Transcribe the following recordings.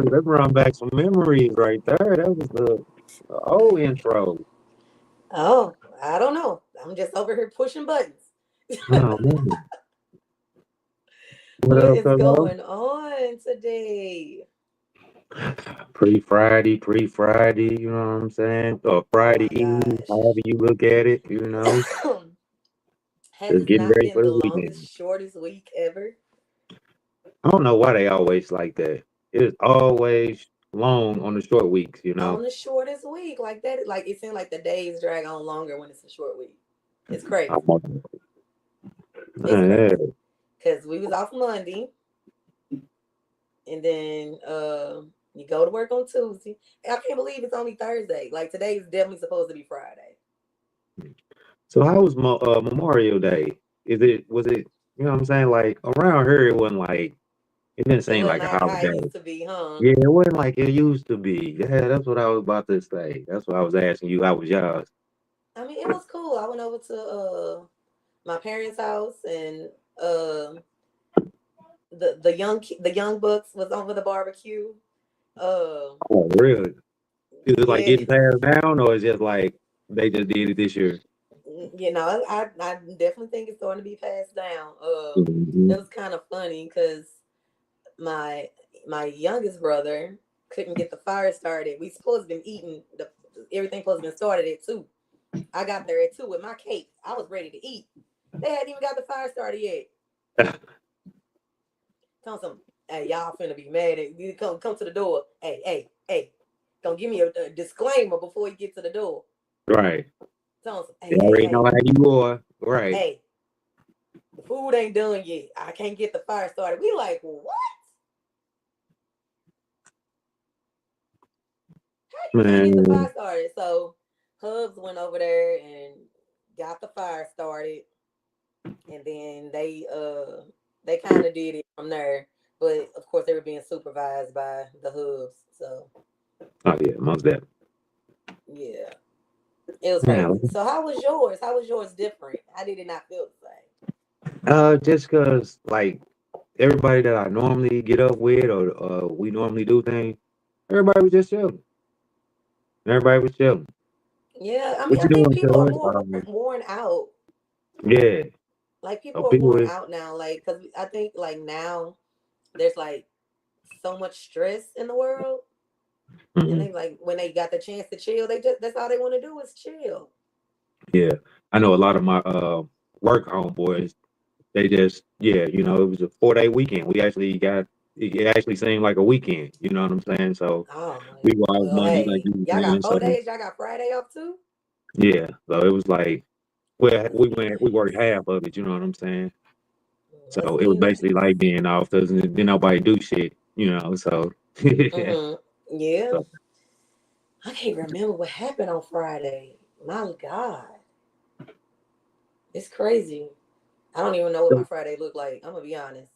that brought back some memories right there. That was the old intro. Oh, I don't know. I'm just over here pushing buttons. Oh man. What What up, is fellow? going on today? Pre-Friday, you know what I'm saying? Or Oh Friday my Eve, gosh. however you look at it, you know. Has Just this getting not ready been for the the longest, weekend. shortest week ever? I don't know why they always like that. It is always long on the short weeks, you On know. the shortest week, like that, like it seems like the days drag on longer when it's a short week. It's crazy. I'm on- It's crazy. Yeah. Because we was off Monday, and then you go to work on Tuesday. I can't believe it's only Thursday. Like today's definitely supposed to be Friday. So how was Memorial Day? Was it, you know what I'm saying? Like around here it wasn't like it didn't It seem wasn't like a like how it holiday. used to be, huh? Yeah, it wasn't like it used to be. Yeah, that's what I was about to say. That's what I was asking you. How was yours? I mean, it was cool. I went over to my parents' house, and uh, the young bucks was over the barbecue. Uh, Oh, really? Is it like yeah, getting passed down, or is it just like they just did it this year? you know, I definitely think it's going to be passed down. Hmm. It was kind of funny because my my youngest brother couldn't get the fire started. We supposed to been eating everything supposed to been started at 2. I got there at 2 with my cake. I was ready to eat. They hadn't even got the fire started yet. Tell them, hey, y'all finna be mad at you. Come to the door. Hey. Don't give me a disclaimer before you get to the door. Right. Tell them, They already know how you are. Right. hey, the food ain't done yet. I can't get the fire started. We like, what? How you can't get the Man. fire started? So Hubs went over there and got the fire started, and then they kind of did it from there. But of course, they were being supervised by the Hubs. So Oh yeah, most definitely. yeah, it was Yeah. crazy. So how was yours? How was yours different? How did it not feel the same? Just cause like everybody that I normally get up with or we normally do things, everybody was just chilling. Everybody was chilling. Yeah, I mean, What I you think doing, people are George? more worn out. Yeah. Like Oh, people are people worn is. out now. Like, cause I think like now there's like so much stress in the world, and Mhm. they like when they got the chance to chill, they just that's all they want to do is chill. Yeah, I know a lot of my work homeboys. They just it was a 4 day weekend. We actually got it actually seemed like a weekend. You know what I'm saying? So Oh, we were off well, Monday, like hey, you were y'all got saying. So 4 days. Y'all got Friday off too. yeah, so it was like well, Must be we worked nice. half of it. You know what I'm saying? So Must it be was basically nice. like being off because didn't nobody do shit. You know, so yeah. Yeah, So I can't remember what happened on Friday. My God, it's crazy. I don't even know what my Friday looked like. I'm gonna be honest.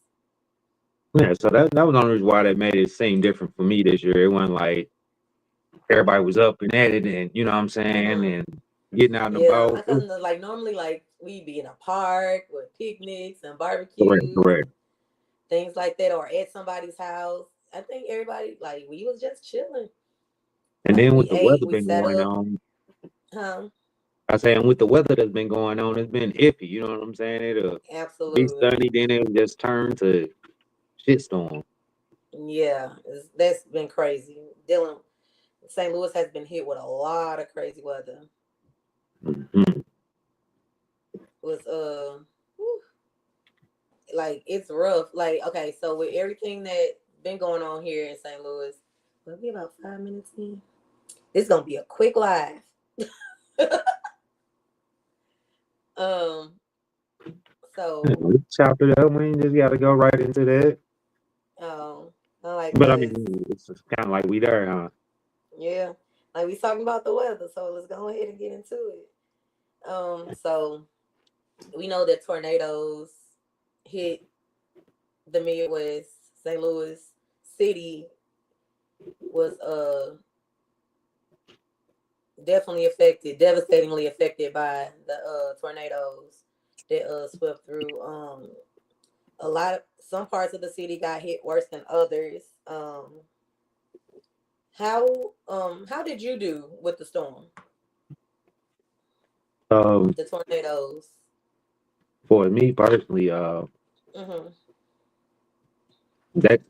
yeah, so that was the only reason why that made it seem different for me this year. It wasn't like everybody was up and at it, and you know what I'm saying, Hmm. and getting out and Yeah, about. my cousin was like normally like we be in a park with picnics and Correct, barbecues and correct. things like that, or at somebody's house. I think everybody like we was just chilling. And Like then we with the ate, weather we been sat going up, on, huh? I say, and with the weather that's been going on, it's been iffy. You know what I'm saying? It'll be Absolutely. sunny, then it'll just turn to shitstorm. Yeah, that's been crazy. Dylan, St. Louis has been hit with a lot of crazy weather. Hmm. It was whew, like it's rough. Like okay, so with everything that been going on here in St. Louis, we'll be about 5 minutes in. This is gonna be a quick live. um, Yeah, so we chop it up. We ain't just got to go right into that. um, I like But I mean, cause it's kind of like we there, huh? yeah, like we talking about the weather, so let's go ahead and get into it. So we know that tornadoes hit the Midwest. St. Louis City was definitely affected, devastatingly affected by the tornadoes that swept through. A lot of some parts of the city got hit worse than others. How did you do with the storm, Um, the tornadoes? for me personally, Mm-hmm. that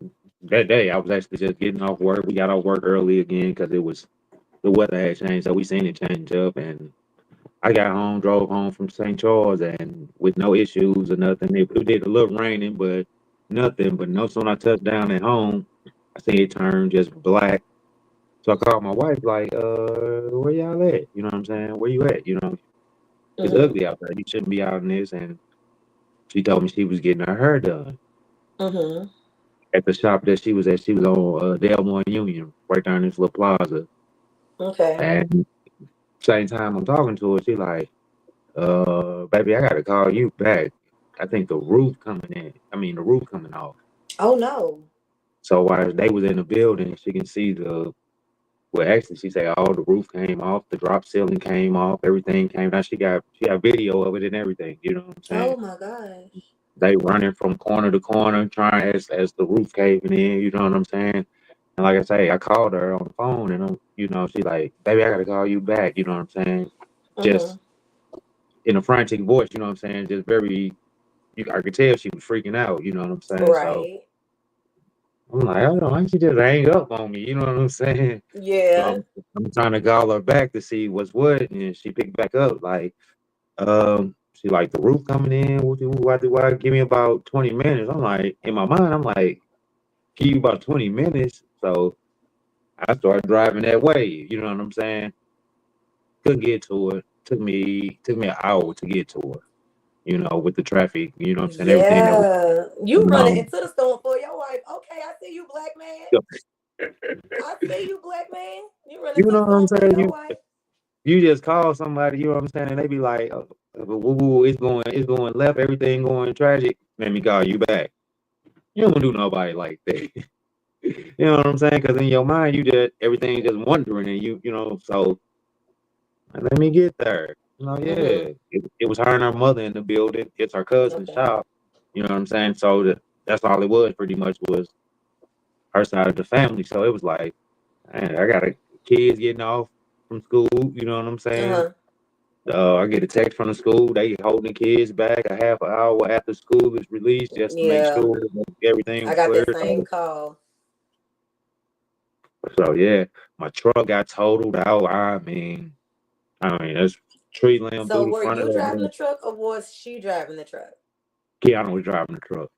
that day I was actually just getting off work. We got off work early again because the weather had changed, so we seen it change up, and I got home, drove home from St. Charles, and with no issues or nothing. It did a little raining, but nothing. But no soon I touched down at home, I see it turn just black. So I called my wife, like, where y'all at? You know what I'm saying? Where you at? You know, it's Mm-hmm. ugly out there. You shouldn't be out in this. And she told me she was getting her hair done Mm-hmm. at the shop that she was at. She was on Delmore and Union, right down in this little plaza. Okay. And same time I'm talking to her, she like, baby, I gotta call you back. I think the roof coming in. I mean, the roof coming off. Oh no. So while they was in the building, she can see the. Well, actually, she said all the roof came off, the drop ceiling came off, everything came down. She got video of it and everything. You know what I'm Oh saying? my gosh. They running from corner to corner, trying as the roof caving in. You know what I'm saying? And like I say, I called her on the phone, and she like, baby, I gotta call you back. You know what I'm saying? Mm-hmm. Just in a frantic voice. You know what I'm saying? Just very. I could tell she was freaking out. You know what I'm saying? So Right. I'm like, I don't know, why don't she just hang up on me? You know what I'm saying? So Yeah. I'm trying to call her back to see what's what, and she picked back up like, she like the roof coming in. Why? Give me about 20 minutes. I'm like, in my mind, I'm like, give you about 20 minutes. So I started driving that way. You know what I'm saying? Couldn't get to her. Took me an hour to get to her. You know, with the traffic. You know what I'm saying? Everything that was Yeah. You going running on. into the storm for your wife. Okay, I see you, black man. I see you, black man. You running You to know the what I'm storm for saying? your wife. You just call somebody, you know what I'm saying? And they be like, woo, woo, it's going left, everything going tragic. Let me call you back. You don't do nobody like that. You know what I'm saying? Because in your mind, you just everything just wondering, and so let me get there. Mm-hmm. Yeah, it was her and her mother in the building. It's her cousin's Okay. shop. You know what I'm saying? So that's all it was, pretty much, was her side of the family. So it was like, man, I got kids getting off from school. You know what I'm saying? Uh-huh. I get a text from the school. They holding the kids back a half an hour after school is released just to make Yeah. sure that everything I was got clear. that same call. So yeah, my truck got totaled out. I mean, there's tree limb So through the were front of you that driving the thing. truck or was she driving the truck? Keanu was driving the truck.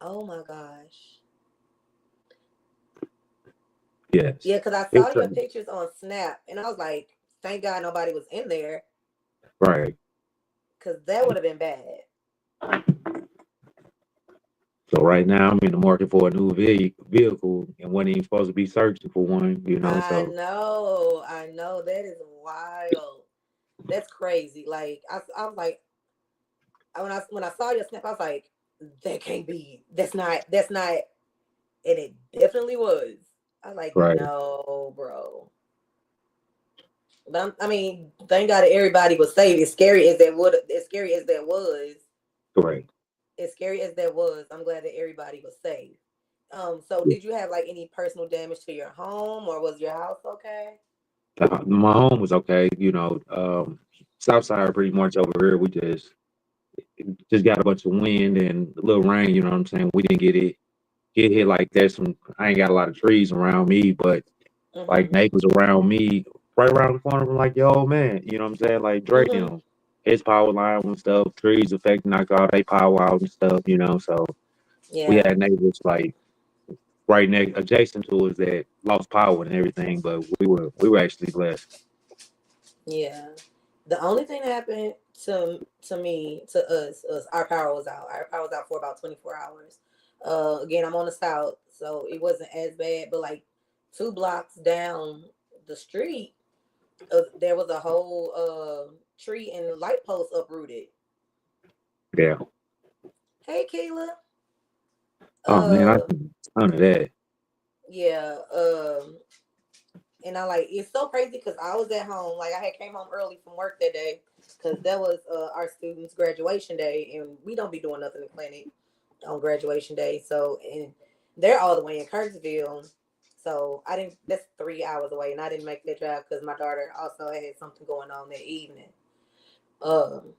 Oh my gosh. Yes, Yeah, because I it saw was your pictures on Snap and I was like, thank God nobody was in there right. because that would have been bad. So right now I'm in the market for a new vehicle and wasn't even supposed to be searching for one. I So know. I know. That is wild. That's crazy. Like I was like when I saw your snap, I was like, that can't be. That's not and it definitely was. I was like, right, no, bro. But I mean, thank God that everybody was safe. correct. As scary as that was, I'm glad that everybody was safe. So did you have like any personal damage to your home or was your house okay? My home was okay. South side pretty much over here. We just got a bunch of wind and a little rain. You know what I'm saying? We didn't get hit like that. I ain't got a lot of trees around me, but Mm-hmm. like neighbors around me, right around the corner from like your old man. You know what I'm saying? Like Drake, Mm-hmm. his power line and stuff. Trees affecting knock all they power out and stuff. So we Yeah. had neighbors like right next adjacent to us that lost power and everything, but we were actually blessed. Yeah. The only thing that happened to me, to us, our power was out. Our power was out for about 24 hours. Again, I'm on the south, so it wasn't as bad, but like 2 blocks down the street, there was a whole tree and light post uprooted. Yeah. Hey, Kayla. Oh man, I Uh, think none of that. yeah. And I like it's so crazy because I was at home. Like I had came home early from work that day because that was our students' graduation day, and we don't be doing nothing in clinic on graduation day. So and they're all the way in Kirksville. So I didn't. That's 3 hours away, and I didn't make that drive because my daughter also had something going on that evening. Um,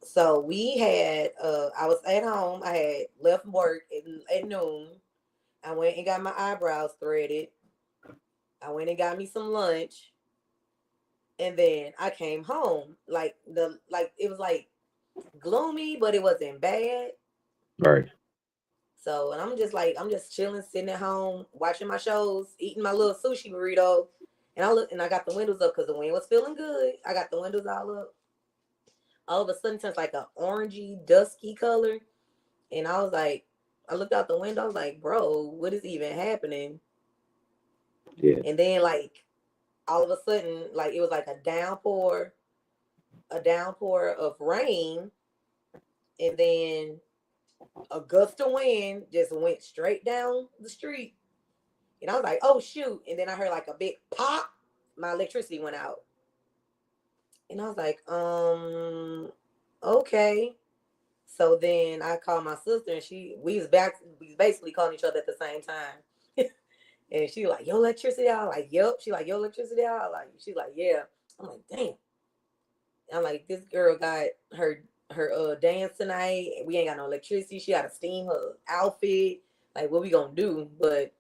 so we had. I was at home. I had left work at noon. I went and got my eyebrows threaded. I went and got me some lunch, and then I came home. Like it was like gloomy, but it wasn't bad. Right. So, and I'm just chilling, sitting at home, watching my shows, eating my little sushi burrito. And I look, and I got the windows up because the wind was feeling good. I got the windows all up. All of a sudden, it turns like a orangey, dusky color. And I was like, I looked out the window. I was like, bro, what is even happening? Yeah. And then, like, all of a sudden, like, it was like a downpour of rain. And then a gust of wind just went straight down the street. And I was like, oh shoot. And then I heard like a big pop. My electricity went out. And I was like, okay. So then I called my sister and we was basically calling each other at the same time. And she like, your electricity out? I'm like, yep. She like, your electricity out? Like, she like, yeah. I'm like, damn. I'm like, this girl got her dance tonight. We ain't got no electricity. She gotta steam her outfit. Like, what we gonna do? But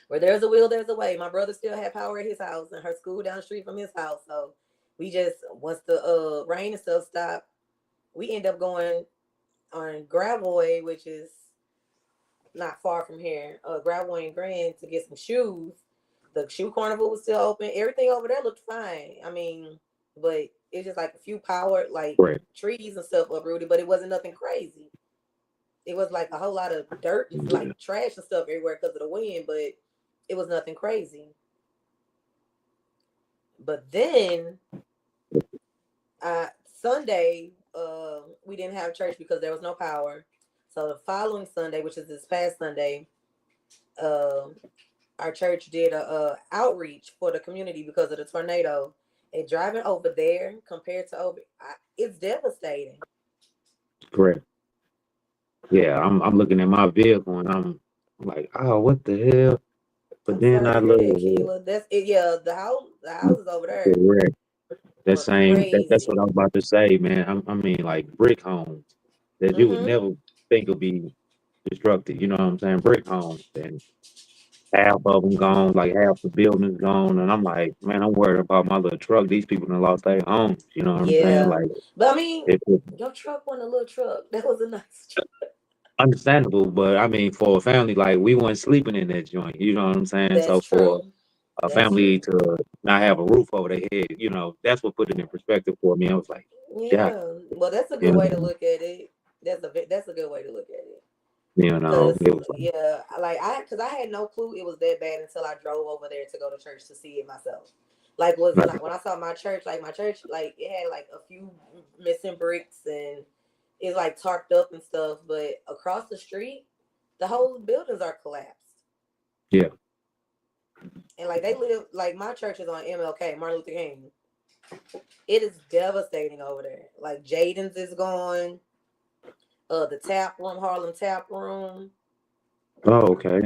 where there's a will, there's a way. My brother still had power at his house and her school down the street from his house. So we just, once the rain and stuff stopped, we end up going on Gravois, which is not far from here, Gravois and Grand to get some shoes. The shoe carnival was still open. Everything over there looked fine. I mean, but it's just like a few power, like Right. trees and stuff uprooted, but it wasn't nothing crazy. It was like a whole lot of dirt and Yeah. like trash and stuff everywhere because of the wind, but it was nothing crazy. But then Sunday, we didn't have church because there was no power. So the following Sunday, which is this past Sunday, uh, our church did a outreach for the community because of the tornado. And driving over there compared to it's devastating. Correct. Yeah. I'm looking at my vehicle and I'm like, oh, what the hell? But I'm then sorry I to hear look that, at it. Keela. That's it. Yeah, the houses over there Correct. That were same. That's what I crazy. was about to say, man. I mean, like brick homes that you would Mm-hmm. never think would be destructed. You know what I'm saying? Brick homes and half of them gone, like half the building's gone, and I'm like, man, I'm worried about my little truck. These people done lost their homes. You know what I'm saying? Yeah, Like, but I mean, it's your truck wasn't a little truck. That was a nice truck. understandable, but I mean, for a family, like we weren't sleeping in that joint. You know what I'm saying? That's So for true. a That's family true. to not have a roof over their head, that's what put it in perspective for me. I was like, yeah, Yeah. Well, that's a you good way to know, look at it. That's a good way to look at it. Cause it was like, yeah, cause I had no clue it was that bad until I drove over there to go to church to see it myself. Like was like, not when I saw my church, like it had like a few missing bricks and it's like tarped up and stuff, but across the street, the whole buildings are collapsed. yeah, And like they live like my church is on MLK, Martin Luther King. It is devastating over there. Like Jaden's is gone. The tap room, Harlem tap room. oh, okay,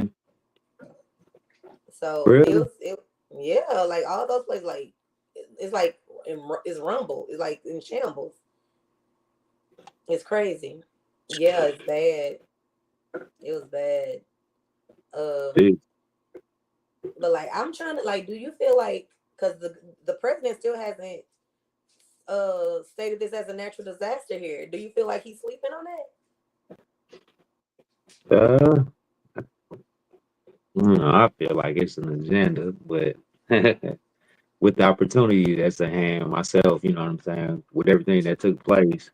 So really, yeah, like all those places, like it's like it's rumble. It's like in shambles. It's crazy. Yeah, it's bad. It was bad. Um, Jeez. but like I'm trying to like, do you feel like because the president still hasn't stated this as a natural disaster here? Do you feel like he's sleeping on that? uh, I feel like it's an agenda, but with the opportunity that's at hand, myself, you know what I'm saying, with everything that took place.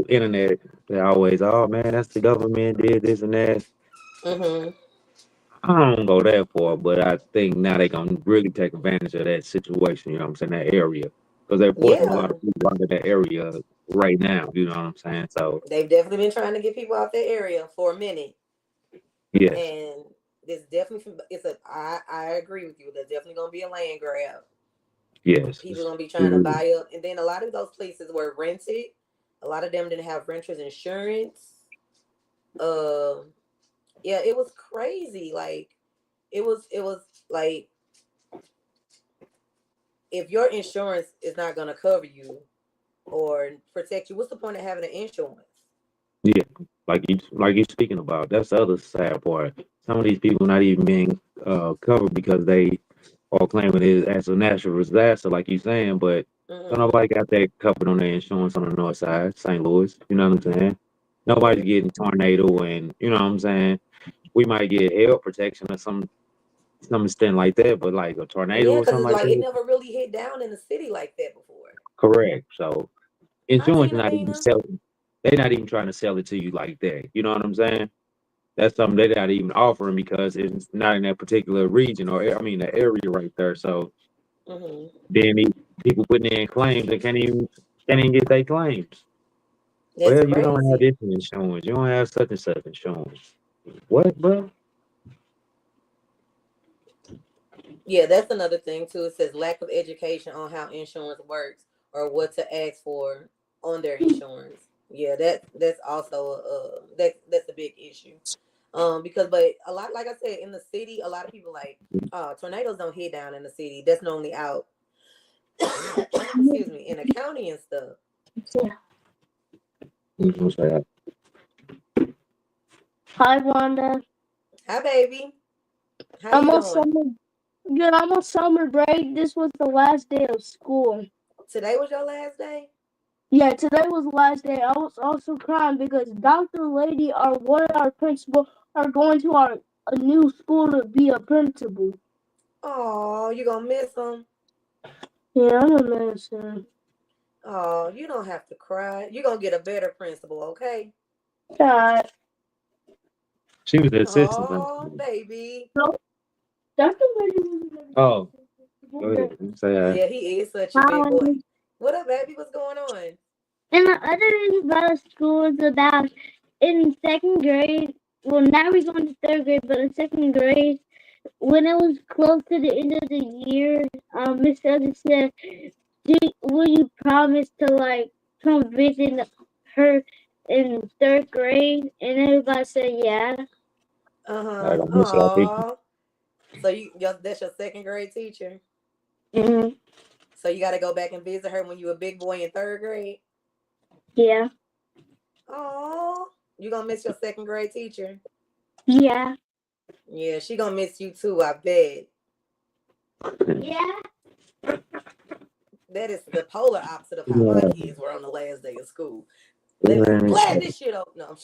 Internet, they always, oh man, that's the government did this and that. Mm-hmm. I don't go that far, but I think now they gonna really take advantage of that situation, you know what I'm saying, that area. Because they're forcing a lot Yeah, of people out of that area right now, you know what I'm saying? So they've definitely been trying to get people out that area for a minute, yes, and there's definitely it's a. I agree with you. There's definitely gonna be a land grab. yes. People gonna be trying to buy up, and then a lot of those places were rented. A lot of them didn't have renters insurance. Um, yeah, it was crazy. Like it was like, if your insurance is not gonna cover you or protect you, what's the point of having an insurance? Yeah, like you speaking about. That's the other sad part. Some of these people not even being covered because they are claiming it as a natural disaster, like you saying, but don't Mm-hmm. nobody got that covered on their insurance on the north side, St. Louis. You know what I'm saying? Nobody's Yeah. getting tornado, and you know what I'm saying. We might get hail protection or some extent like that, but like a tornado Yeah, or because something it's like like it that, never really hit down in the city like that before. correct. So Hi, insurance Tina not even Bina. selling. They're not even trying to sell it to you like that. You know what I'm saying? That's something they're not even offering because it's not in that particular region or I mean the area right there. So Mm-hmm. then people putting in claims they can't even get their claims. That's Well, you don't have crazy. this insurance. You don't have such and such insurance. What, bro? Yeah, that's another thing too. It says lack of education on how insurance works or what to ask for on their insurance. Yeah, that's also that's a big issue. Because but a lot, like I said, in the city, a lot of people like tornadoes don't hit down in the city. That's normally out excuse me, in the county and stuff. Mhm, so, Hi, Wanda. Hi baby. How I'm you on doing? summer. Good. I'm on summer break. This was the last day of school. Today was your last day? Yeah, today was the last day. I was also crying because Dr. Lady, our one of our principal, are going to our a new school to be a principal. Oh, you gonna miss them? Yeah, I'm a minister. Oh, you don't have to cry. You're gonna get a better principal, okay? God. she was the assistant. Oh, baby. So, Dr. Lady Oh, go was ahead. You say Yeah, he is such a big Hi. boy. What up, baby? What's going on? And the other thing about school is about in second grade. Well, now we're going to third grade, but in second grade, when it was close to the end of the year, Miss Elder said, "Will you promise to like come visit her in third grade?" And everybody said, "Yeah." I Uh-huh. don't miss y'all people. Oh. So that's your second grade teacher. Hmm. So you gotta go back and visit her when you a big boy in third grade. Yeah. Oh, you gonna miss your second grade teacher? Yeah. Yeah, she gonna miss you too, I bet. Yeah. That is the polar opposite of how my Yeah, kids were on the last day of school. They was man. glad this shit up. No,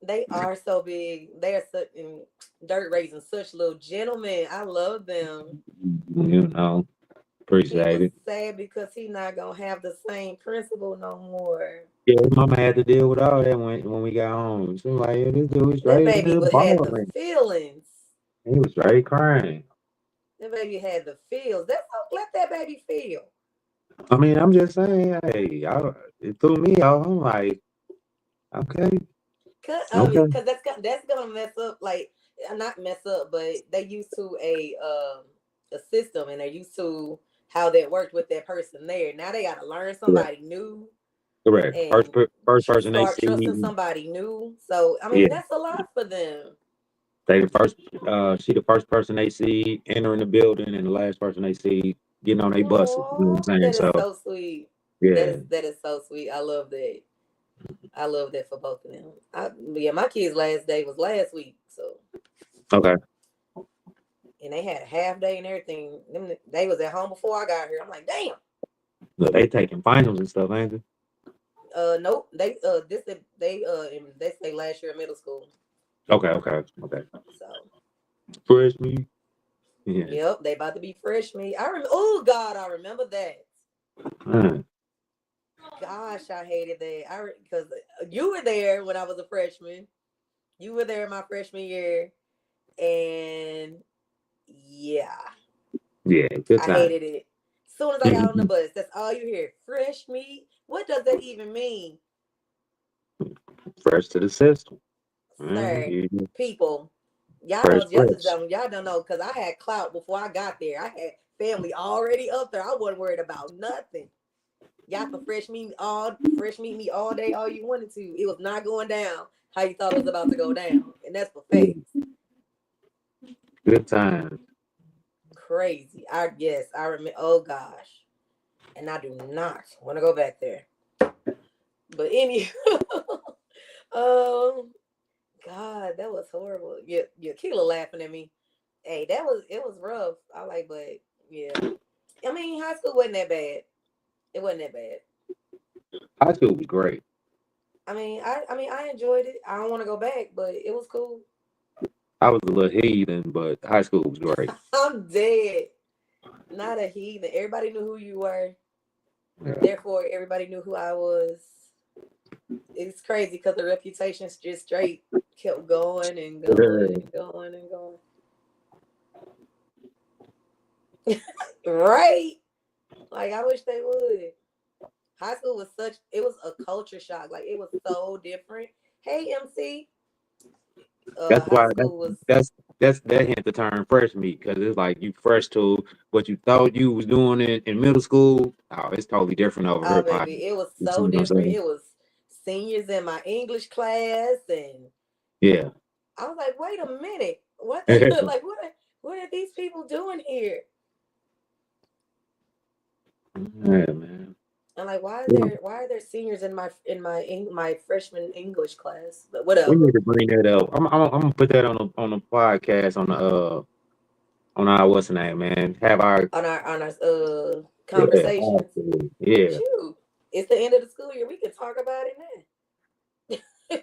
they are so big. They are such dirt raising such little gentlemen. I love them. You know, He appreciate was it. sad because he not gonna have the same principal no more. Yeah, his mama had to deal with all that when we got home. She was like, yeah, this dude was That straight in baby the would had the balling. feelings. He was straight crying. That baby had the feels. That's how let that baby feel. I mean, I'm just saying, hey, it threw me off. I'm like, okay, Cause, I mean, okay, cause that's gonna mess up. Like, not mess up, but they used to a system and they're used to how that worked with that person there. Now they got to learn correct, somebody new correct. and First person they start trusting see, somebody new. So I yeah, mean, that's a lot for them. they the first, she the first person they see entering the building, and the last person they see getting on their buses. You know what Oh, I'm saying? that is So so sweet. yeah, That is so sweet. I love that. I love that for both of them. Yeah, my kid's last day was last week, so okay. and they had a half day and everything. They was at home before I got here. I'm like, damn. Look, they taking finals and stuff, ain't they? Nope. They say last year in middle school. Okay, okay, okay. So Freshman, yeah. yep, they about to be freshmen. I remember. Oh God, I remember that. Man. Gosh, I hated that. Because you were there when I was a freshman. You were there my freshman year, and yeah, Yeah, good I time. hated it. As soon as I got on the bus, that's all you hear. Fresh meat. What does that even mean, Fresh to the system. sir? You People, fresh, fresh. y'all don't know because I had clout before I got there. I had family already up there. I wasn't worried about nothing. Y'all can fresh meet me all day, all you wanted to. It was not going down how you thought it was about to go down, and that's for Yeah, facts. good times. Crazy. I remember. Oh gosh, and I do not want to go back there. But any, um, God, that was horrible. Yeah, Keela laughing at me. Hey, it was rough. I like, but yeah. I mean, high school wasn't that bad. It wasn't that bad. High school was great. I mean, I enjoyed it. I don't want to go back, but it was cool. I was a little heathen, but high school was great. I'm dead. Not a heathen. Everybody knew who you were. Yeah. Therefore, everybody knew who I was. It's crazy because the reputations just straight kept going and going and going and going. Right? Like I wish they would. High school was it was a culture shock. Like it was so different. Hey MC, That's high why school was that hint the term fresh meat because it's like you fresh to what you thought you was doing in middle school. Oh, it's totally different over oh here, Pop. baby, it was You see so what I'm different. saying? It was seniors in my English class and Yeah. I was like, wait a minute. What Yeah, like what are these people doing here? man. I'm like, Yeah. why are there seniors in my freshman English class? But We whatever. need to bring that up. I'm gonna put that on the podcast on our what's the name, man. Have our On our yeah, conversations. absolutely. Yeah. Shoot. It's the end of the school year. We can talk about it now.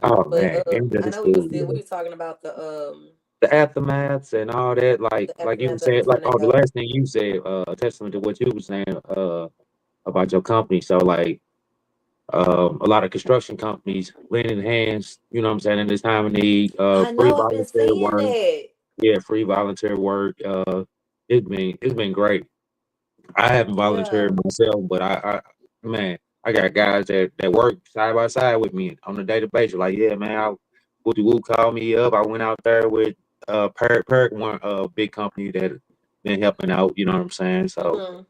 Oh But man, end of I the know school we year. were talking about The aftermaths and all that, the like you were aftermath of the saying, like oh the tornado. last thing you said, a testament to what you were saying, about your company. So like a lot of construction companies lending hands, you know what I'm saying, in this time of need, I free know I've been volunteer saying work. that. Yeah, free volunteer work. It's been great. I haven't Yeah. volunteered myself, but man, I got guys that work side by side with me on a daily basis. Like, yeah, man, Woody Woo called me up. I went out there with Perk, one big company that been helping out. You know what I'm saying? So Hmm.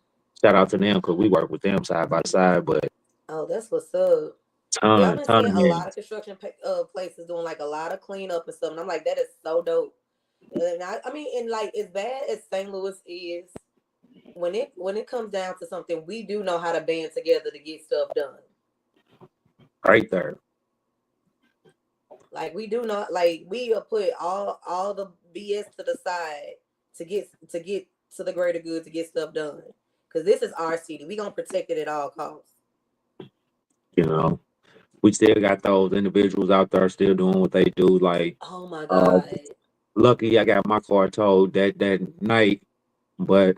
shout out to them because we work with them side by side. But Oh, that's what's up. Yeah, I've ton been ton seeing of a lot of hands. construction places doing like a lot of cleanup and stuff, and I'm like, that is so dope. And I mean, and like as bad as St. Louis is, when it comes down to something, we do know how to band together to get stuff done. Right there. Like we do not like we will put all the BS to the side to get to the greater good to get stuff done. Cause this is our city. We gonna protect it at all costs. You know, we still got those individuals out there still doing what they do. Like, Oh my uh, God. lucky I got my car towed that night, but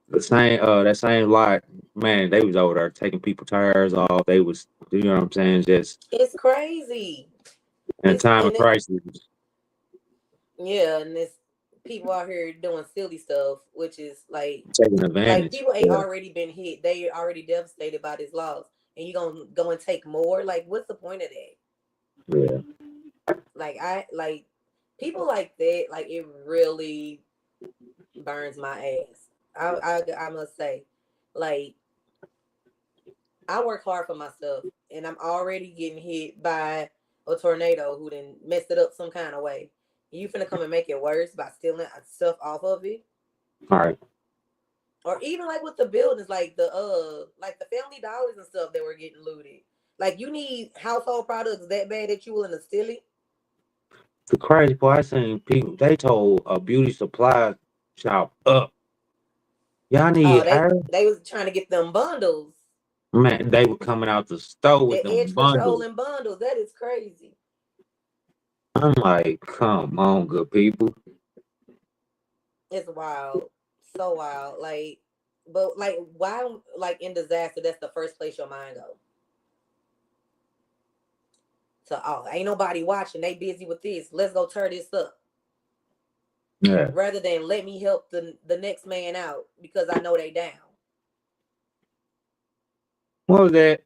that same lot, man, they was over there taking people tires off. They was, you know what I'm saying, just It's crazy. in a time of And it crisis, yeah, and it's people out here doing silly stuff, which is taking like advantage. people ain't Yeah, already been hit. They already devastated by this loss. And you gonna go and take more? Like, what's the point of that? yeah. Like I like people like that, like it really burns my ass. I must say, like I work hard for my stuff, and I'm already getting hit by a tornado who then messed it up some kind of way. You finna come and make it worse by stealing stuff off of it, All right. or even like with the buildings, like the Family Dollars and stuff that were getting looted. Like you need household products that bad that you willing to steal it. The crazy part, I seen people, they told a beauty supply shop up. Y'all Oh, need air? they was trying to get them bundles, Man, they were coming out the store with the them edge bundles. controlling bundles. That is crazy. I'm like, come on, good people. It's wild, so wild. But like, why? Like in disaster, that's the first place your mind go. So, oh, ain't nobody watching. They busy with this. Let's go tear this up. Yeah. Rather than let me help the next man out because I know they down. What was that?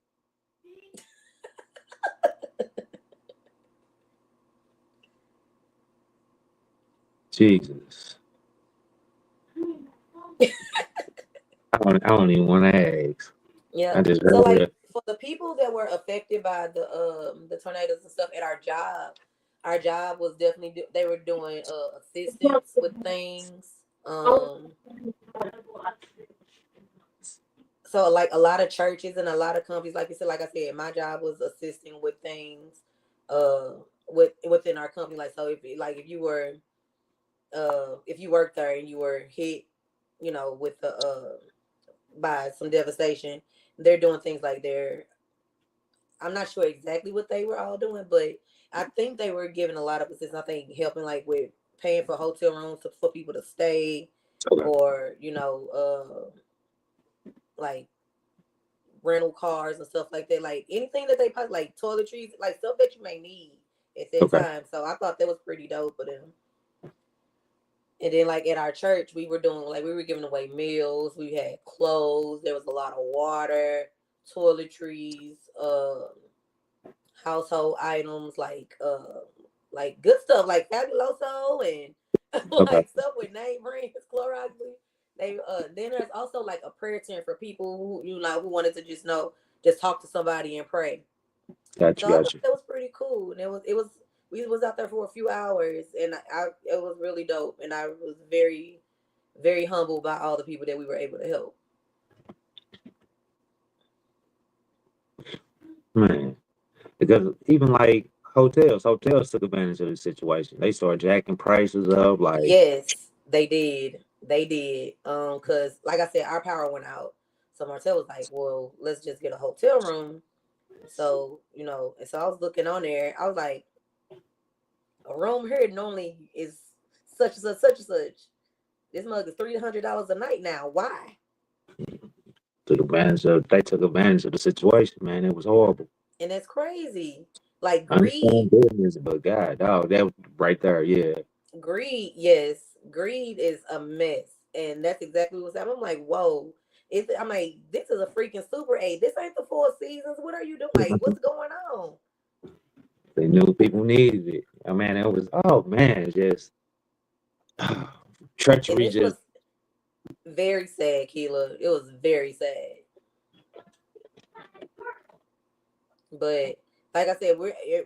Jesus. I don't even want to ask. Yeah. I just So heard like it. for the people that were affected by the tornadoes and stuff at our job was definitely they were doing assistance with things. So like a lot of churches and a lot of companies, like you said, like I said, my job was assisting with things uh within our company. Like so if you worked there and you were hit, with the by some devastation, they're doing things like I'm not sure exactly what they were all doing, but I think they were giving a lot of assistance. I think helping like with paying for hotel rooms for people to stay, Okay. or like rental cars and stuff like that. Like anything that they possibly like toiletries, like stuff that you may need at that Okay. time. So I thought that was pretty dope for them. And then like at our church, we were doing like we were giving away meals. We had clothes. There was a lot of water, toiletries, household items like good stuff like Fabuloso and Okay. like stuff with name brands, Clorox. They then there's also like a prayer tent for people who who wanted to just talk to somebody and pray. Got So you. I Got thought you. that was pretty cool. And it was we was out there for a few hours, and it was really dope. And I was very very humbled by all the people that we were able to help. Man, because even like hotels took advantage of the situation. They started jacking prices up. Like, Yes, they did. They did. Cause like I said, our power went out. So Martell was like, "Well, let's just get a hotel room." So and so I was looking on there. I was like, "A room here normally is such and such, such and such. This mug is $300 a night now. Why?" they took advantage of the situation. Man, it was horrible. And that's crazy. Like I understand greed, business, but God, dog, that right there, yeah. greed. Yes, greed is a mess, and that's exactly what's happening. I'm like, whoa. I'm like, this is a freaking Super 8. This ain't the Four Seasons. What are you doing? Like, what's going on? They knew people needed it. I mean, it was oh man, just And treachery. this Just was very sad, Keela. It was very sad. But like I said,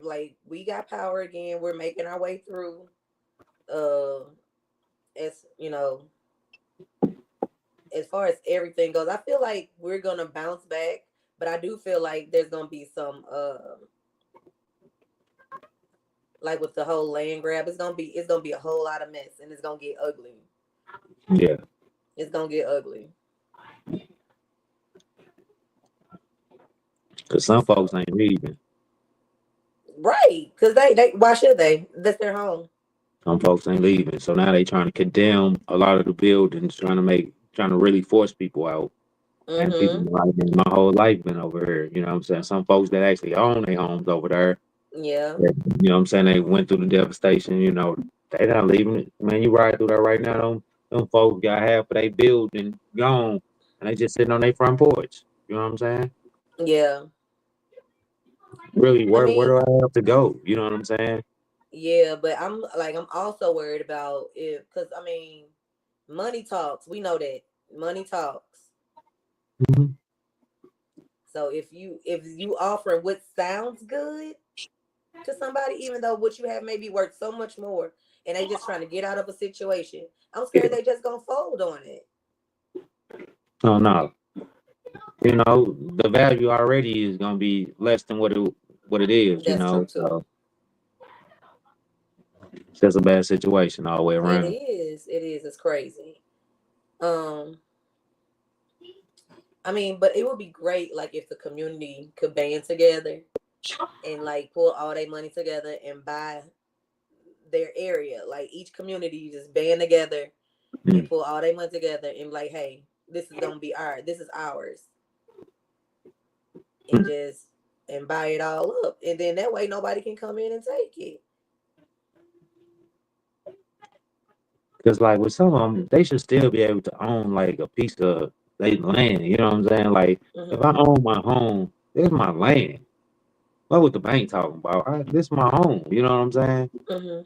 like we got power again. We're making our way through. Uh, as as far as everything goes, I feel like we're gonna bounce back. But I do feel like there's gonna be some like with the whole land grab, it's gonna be a whole lot of mess, and it's gonna get ugly. yeah, It's gonna get ugly. because some folks So ain't leaving. right, because they why should they? That's their home. Some folks ain't leaving. So now they trying to condemn a lot of the buildings, trying to really force people out. And people Mm-hmm. like my whole life been over here. You know what I'm saying? Some folks that actually own their homes over there. Yeah. That, you know what I'm saying? They went through the devastation. They not leaving it. Man, you ride through that right now. Them folks got half of their building gone, and they just sitting on their front porch. You know what I'm saying? Yeah. Really, I where mean, do I have to go? You know what I'm saying? yeah, but I'm also worried about if because I mean, money talks. We know that money talks. Mhm. So if you offer what sounds good to somebody, even though what you have may be worth so much more, and they just trying to get out of a situation, I'm scared Yeah. they just gonna fold on it. Oh no. The value already is gonna be less than what it is. That's true too. So it's just a bad situation all the way It around. is. It is. It's crazy. Um, I mean, but it would be great, like if the community could band together and like pull all their money together and buy their area. Like each community just band together and Mm. pull all their money together and like, hey, this is gonna be this is ours, and Mm. just and buy it all up, and then that way nobody can come in and take it. Because like with some of them, they should still be able to own like a piece of their land. You know what I'm saying? Like if I Hmm. own my home, it's my land. What was the bank talking about? This is my home. You know what I'm saying? Hmm.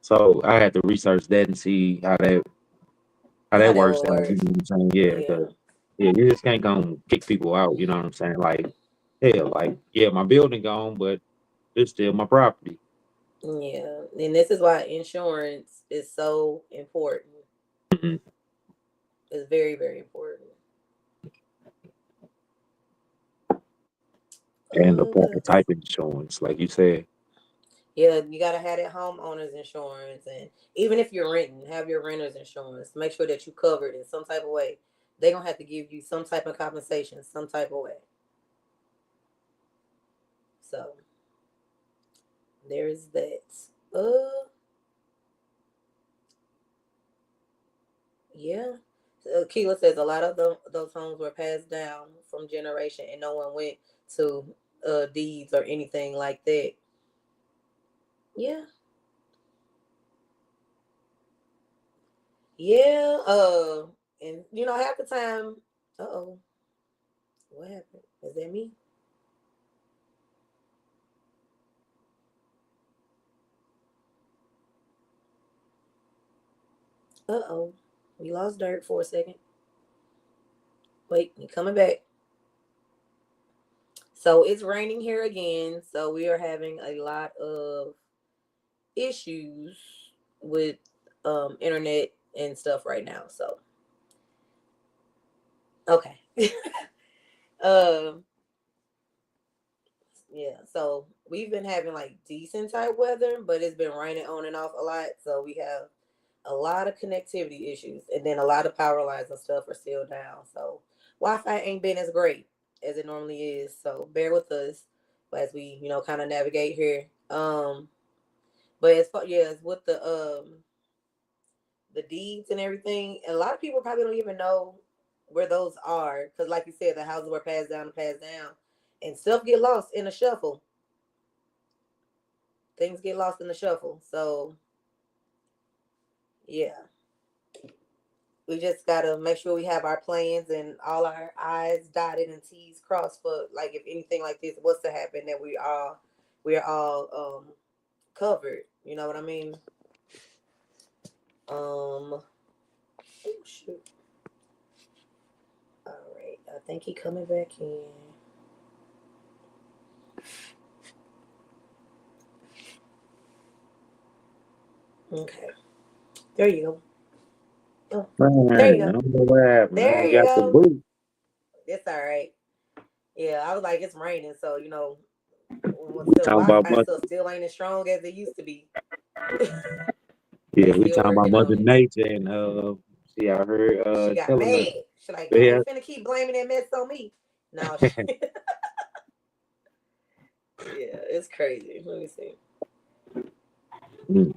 So I had to research that and see how that How that works would out. You work? know what I'm saying? Yeah, Yeah. Yeah, you just can't go kick people out. You know what I'm saying? Like, hell, like, yeah, my building gone, but it's still my property. Yeah, and this is why insurance is so important. Mhm. It's very, very important. And the What proper else? type of insurance, like you said. Yeah, you gotta have that homeowners insurance, and even if you're renting, have your renter's insurance. Make sure that you covered in some type of way. They gonna have to give you some type of compensation, some type of way. So there's that. Yeah. Keela says a lot of those homes were passed down from generation, and no one went to deeds or anything like that. Yeah, yeah. And half the time, oh, what happened? Is that me? Oh, we lost Dirt for a second. Wait, you coming back? So it's raining here again. So we are having a lot of issues with internet and stuff right now. So okay. um yeah, so we've been having like decent type weather, but it's been raining on and off a lot. So we have a lot of connectivity issues, and then a lot of power lines and stuff are still down. So Wi-Fi ain't been as great as it normally is. So bear with us as we, kind of navigate here. But as far as with the deeds and everything, a lot of people probably don't even know where those are because, like you said, the houses were passed down, and stuff get lost in the shuffle. Things get lost in the shuffle. So yeah, we just gotta make sure we have our plans and all our I's dotted and T's crossed for like if anything like this was to happen that we're all covered. You know what I mean? Oh shoot. All right. I think he coming back in. Okay. There you go. Oh, there you Man, I go. don't know what happened. There I you got the go. boot. It's all right. Yeah, I was like, it's raining, so when We the talking about Wi-Fi mother. stuff still ain't as strong as it used to be. Yeah, They we still talking about working Mother on it. Nature and see, I heard She got telling us. mad. She like, y'all Yeah, ain't finna keep blaming that mess on me. No, she, yeah, it's crazy. Let me see. mm,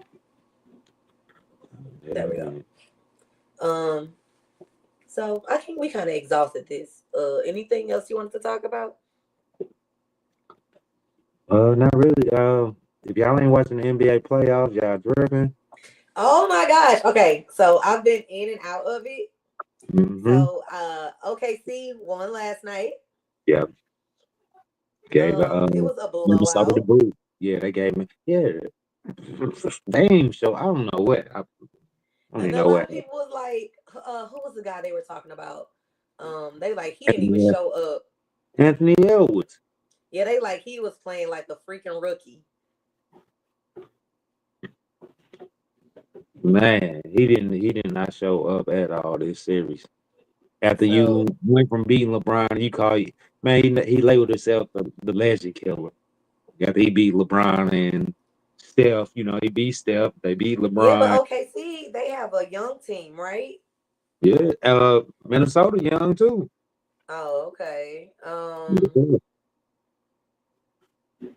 There yeah, we go. man. Um, so I think we kind of exhausted this. Anything else you wanted to talk about? Not really. If y'all ain't watching the NBA playoffs, y'all tripping. Oh my gosh. Okay, so I've been in and out of it. Mm-hmm. So OKC won last night. Yeah, gave It was a Minnesota the blowout. boot. Yeah, they gave me. Yeah, they ain't show. I don't know what. I don't And even a know lot what. of people was like, who was the guy they were talking about? They like he didn't even Anthony, show up. Anthony Edwards. Yeah, they like he was playing like a freaking rookie. Man, he did not show up at all this series. After you So went from beating LeBron, you call you man, he labeled himself the legend killer. After he beat LeBron and Steph, he beat Steph, they beat yeah, but LeBron. OKC they have a young team, right? Yeah, Minnesota young too. Oh, okay. Yeah.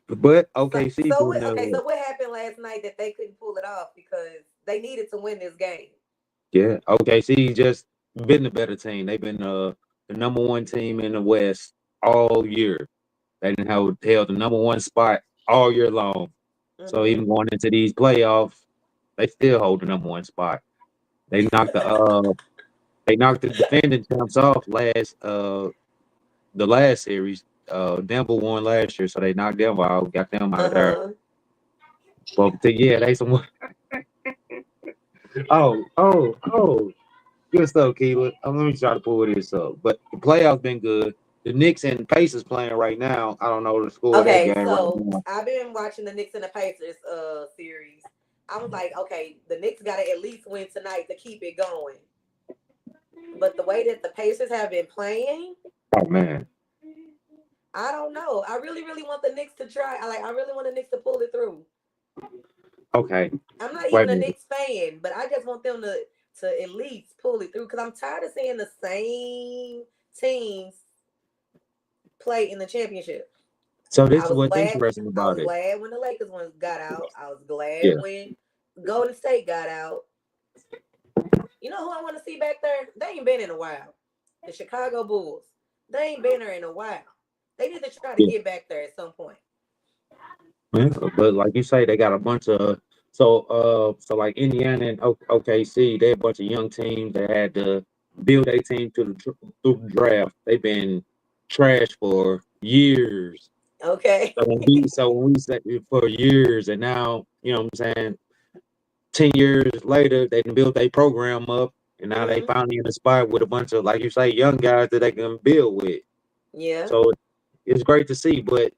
But So OKC so been okay. So what happened last night that they couldn't pull it off because they needed to win this game? yeah, OKC just been the better team. They've been the number one team in the West all year. They didn't have held the number one spot all year long. So Mm-hmm. even going into these playoffs, they still hold the number one spot. They knocked the defending champs off the last series. Denver won last year, so they knocked them out, got them out Uh of there. huh. But yeah, they some. Oh, oh, oh! Good stuff, Keela. Let me try to pull this up. But the playoffs been good. The Knicks and Pacers playing right now. I don't know the score of that Okay, game right so now. I've been watching the Knicks and the Pacers series. I was like, okay, the Knicks got to at least win tonight to keep it going. But the way that the Pacers have been playing, Oh man. I don't know. I really, really want the Knicks to try. I really want the Knicks to pull it through. Okay. I'm not Wait even a a minute. Knicks fan, but I just want them to at least pull it through because I'm tired of seeing the same teams play in the championship. So this I is was what's glad. interesting I about was it. glad when the Lakers ones got out. I was glad Yeah. when Golden State got out. You know who I want to see back there? They ain't been in a while. The Chicago Bulls. They ain't been there in a while. They need to try to Yeah. get back there at some point. Yeah, but like you say, they got a bunch of so like Indiana and OKC, they a bunch of young teams that had to build a team through the draft. They've been trash for years. Okay. So when we say for years, and now you know what I'm saying, 10 years later, they can build their program up, and now they hmm finally in the spot with a bunch of, like you say, young guys that they can build with. Yeah. So it's great to see, but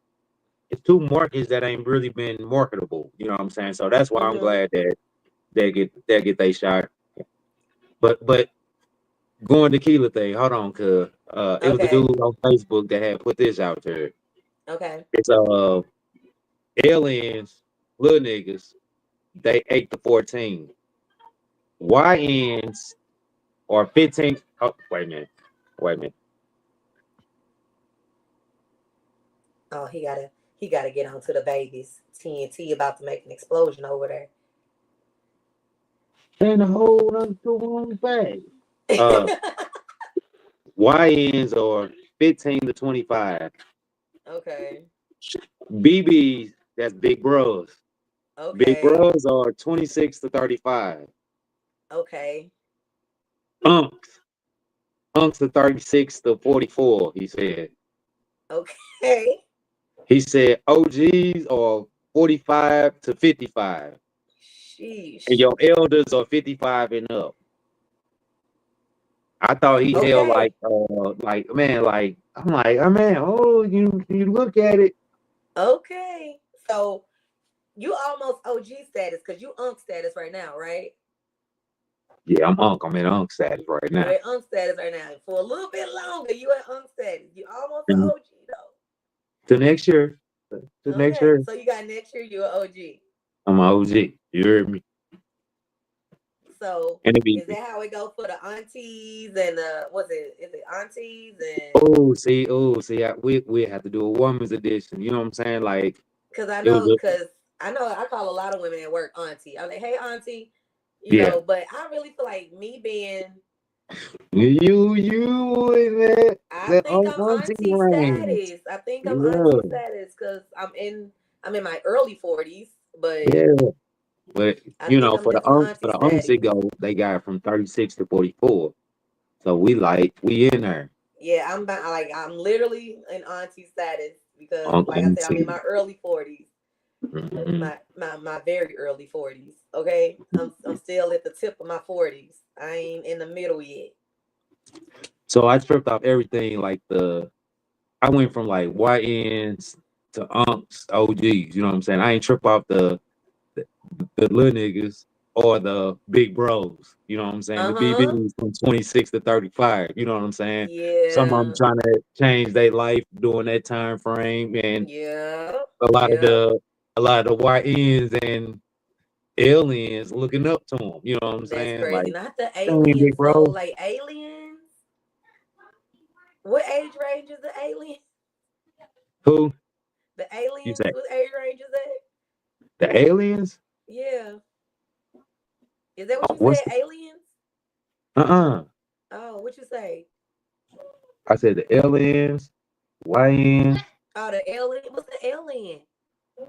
it's two markets that ain't really been marketable. You know what I'm saying? So that's why I'm hmm glad that they get they shot. But going to Keela thing, hold on, cause it was a Okay. dude on Facebook that had put this out there. Okay. It's aliens, little niggas, they 8 to 14. YNs are 15. Oh, wait a minute. Wait a minute. Oh, he gotta get on to the babies. TNT about to make an explosion over And hold on to one thing. there. Uh YNs are 15 to 25. Okay. BBs, that's big bros. Big Okay. bros are 26 to 35. Okay. Unks, unks are 36 to 44, he said. Okay. He said OGs are 45 to 55. And Sheesh. your elders are 55 and up. I thought he held Okay. like man, like I'm like, oh man, oh you look at it. Okay. So you almost OG status because you unk status right now, right? Yeah, I'm in unk status right You now. at unk status right now. For a little bit longer, you at unk status. You almost an And OG though. to next year. To next Okay. year, So you got next year, you an OG. I'm a OG. You heard me? So And it be is that how it go for the aunties and the what's it? Is it aunties and we have to do a woman's edition. You know what I'm saying? Like it was a because I know I call a lot of women at work auntie. I'm like, hey auntie, yeah. but I really feel like me being You in that I that think I'm auntie auntie range. status. I think I'm Yeah, auntie status because I'm in my early 40s, but yeah. But I think I'm definitely for auntie the unks to status. go, they got it from 36 to 44. So we in there. Yeah, I'm literally in auntie status because Uncle like I said, I'm in auntie. my early 40s. Mhm. My very early 40s. Okay. I'm still at the tip of my 40s. I ain't in the middle yet. So I stripped off everything like I went from like YNs to unks, OGs. You know what I'm saying? I ain't trip off the, the little niggas or the big bros. You know what I'm saying? The Uh-huh. BBs from 26 to 35. You know what I'm saying? Some of them Yeah. trying to change their life during that time frame, and Yeah. a lot of Yeah. the a lot of the YNs and aliens looking up to them. You know what I'm That's saying? crazy. Like, Not the dang, aliens big though. bro. Like aliens. What age range is the alien? Who The you aliens. say? What age range is that? The aliens? Yeah. Is that what Oh, you what's said? Aliens? uh-uh. Oh, what you say? I said the aliens, YNs, Oh, the alien. What's the alien?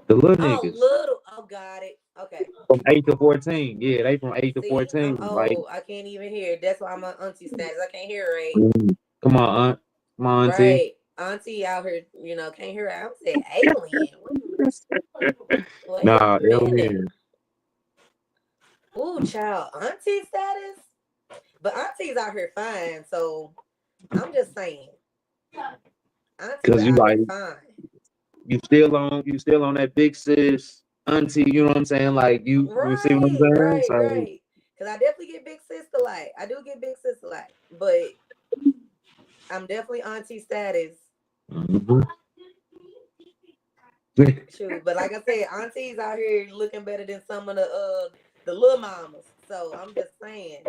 the little Oh, niggas little. Oh, got it. Okay. from 8 to 14. Yeah, they from 8 to See, I'm 14. Like, old. I can't even hear. That's why I'm on auntie status. I can't hear right. mm, come on, aunt. Come on, auntie. Right. Auntie out here, can't hear her. I said alien. Wait a Nah, minute. aliens. Ooh, child. Auntie status? But aunties out here fine, so I'm just saying, aunties Cause are you out like here fine. you still on that big sis auntie, you know what I'm saying? Like you see what I'm Right, saying? right, So right. Because I definitely get big sister like. I do get big sister like, but I'm definitely auntie status. mhm. Shoot, but like I said, aunties out here looking better than some of the little mamas. So I'm just saying,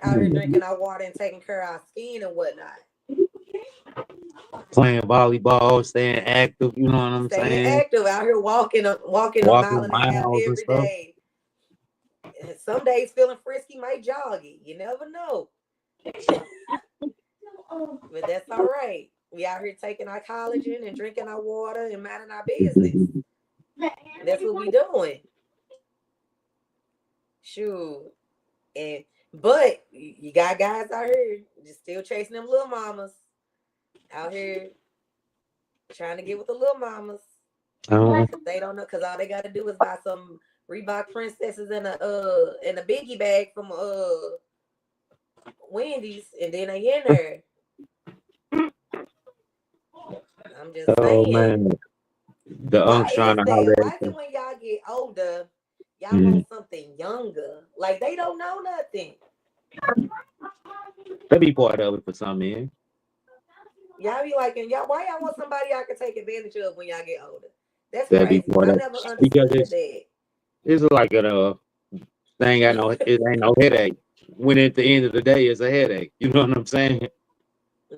out here drinking our water and taking care of our skin and whatnot. Playing volleyball, staying active, you know what I'm Staying saying? active out here walking a mile Walking and a half miles and every stuff. day. And some days feeling frisky might jog it. You never know. But that's all right. We out here taking our collagen and drinking our water and minding our business. That's what we doing. Shoot. And but you got guys out here just still chasing them little mamas. Out here trying to get with the little mamas. Um, Cause they don't know, cause all they gotta do is buy some Reebok princesses in a biggie bag from Wendy's and then they in there. I'm just oh saying. man, the Why unc's trying is to holler that? at Why is you. it when y'all get older, y'all Mhm. want something younger? Like they don't know nothing. That be part of it for some men. Y'all be like, and y'all, why y'all want somebody y'all can take advantage of when y'all get older? That's That be crazy. part I of never it. Because understood that. it's like they ain't got no it ain't no headache. When at the end of the day it's a headache. You know what I'm saying?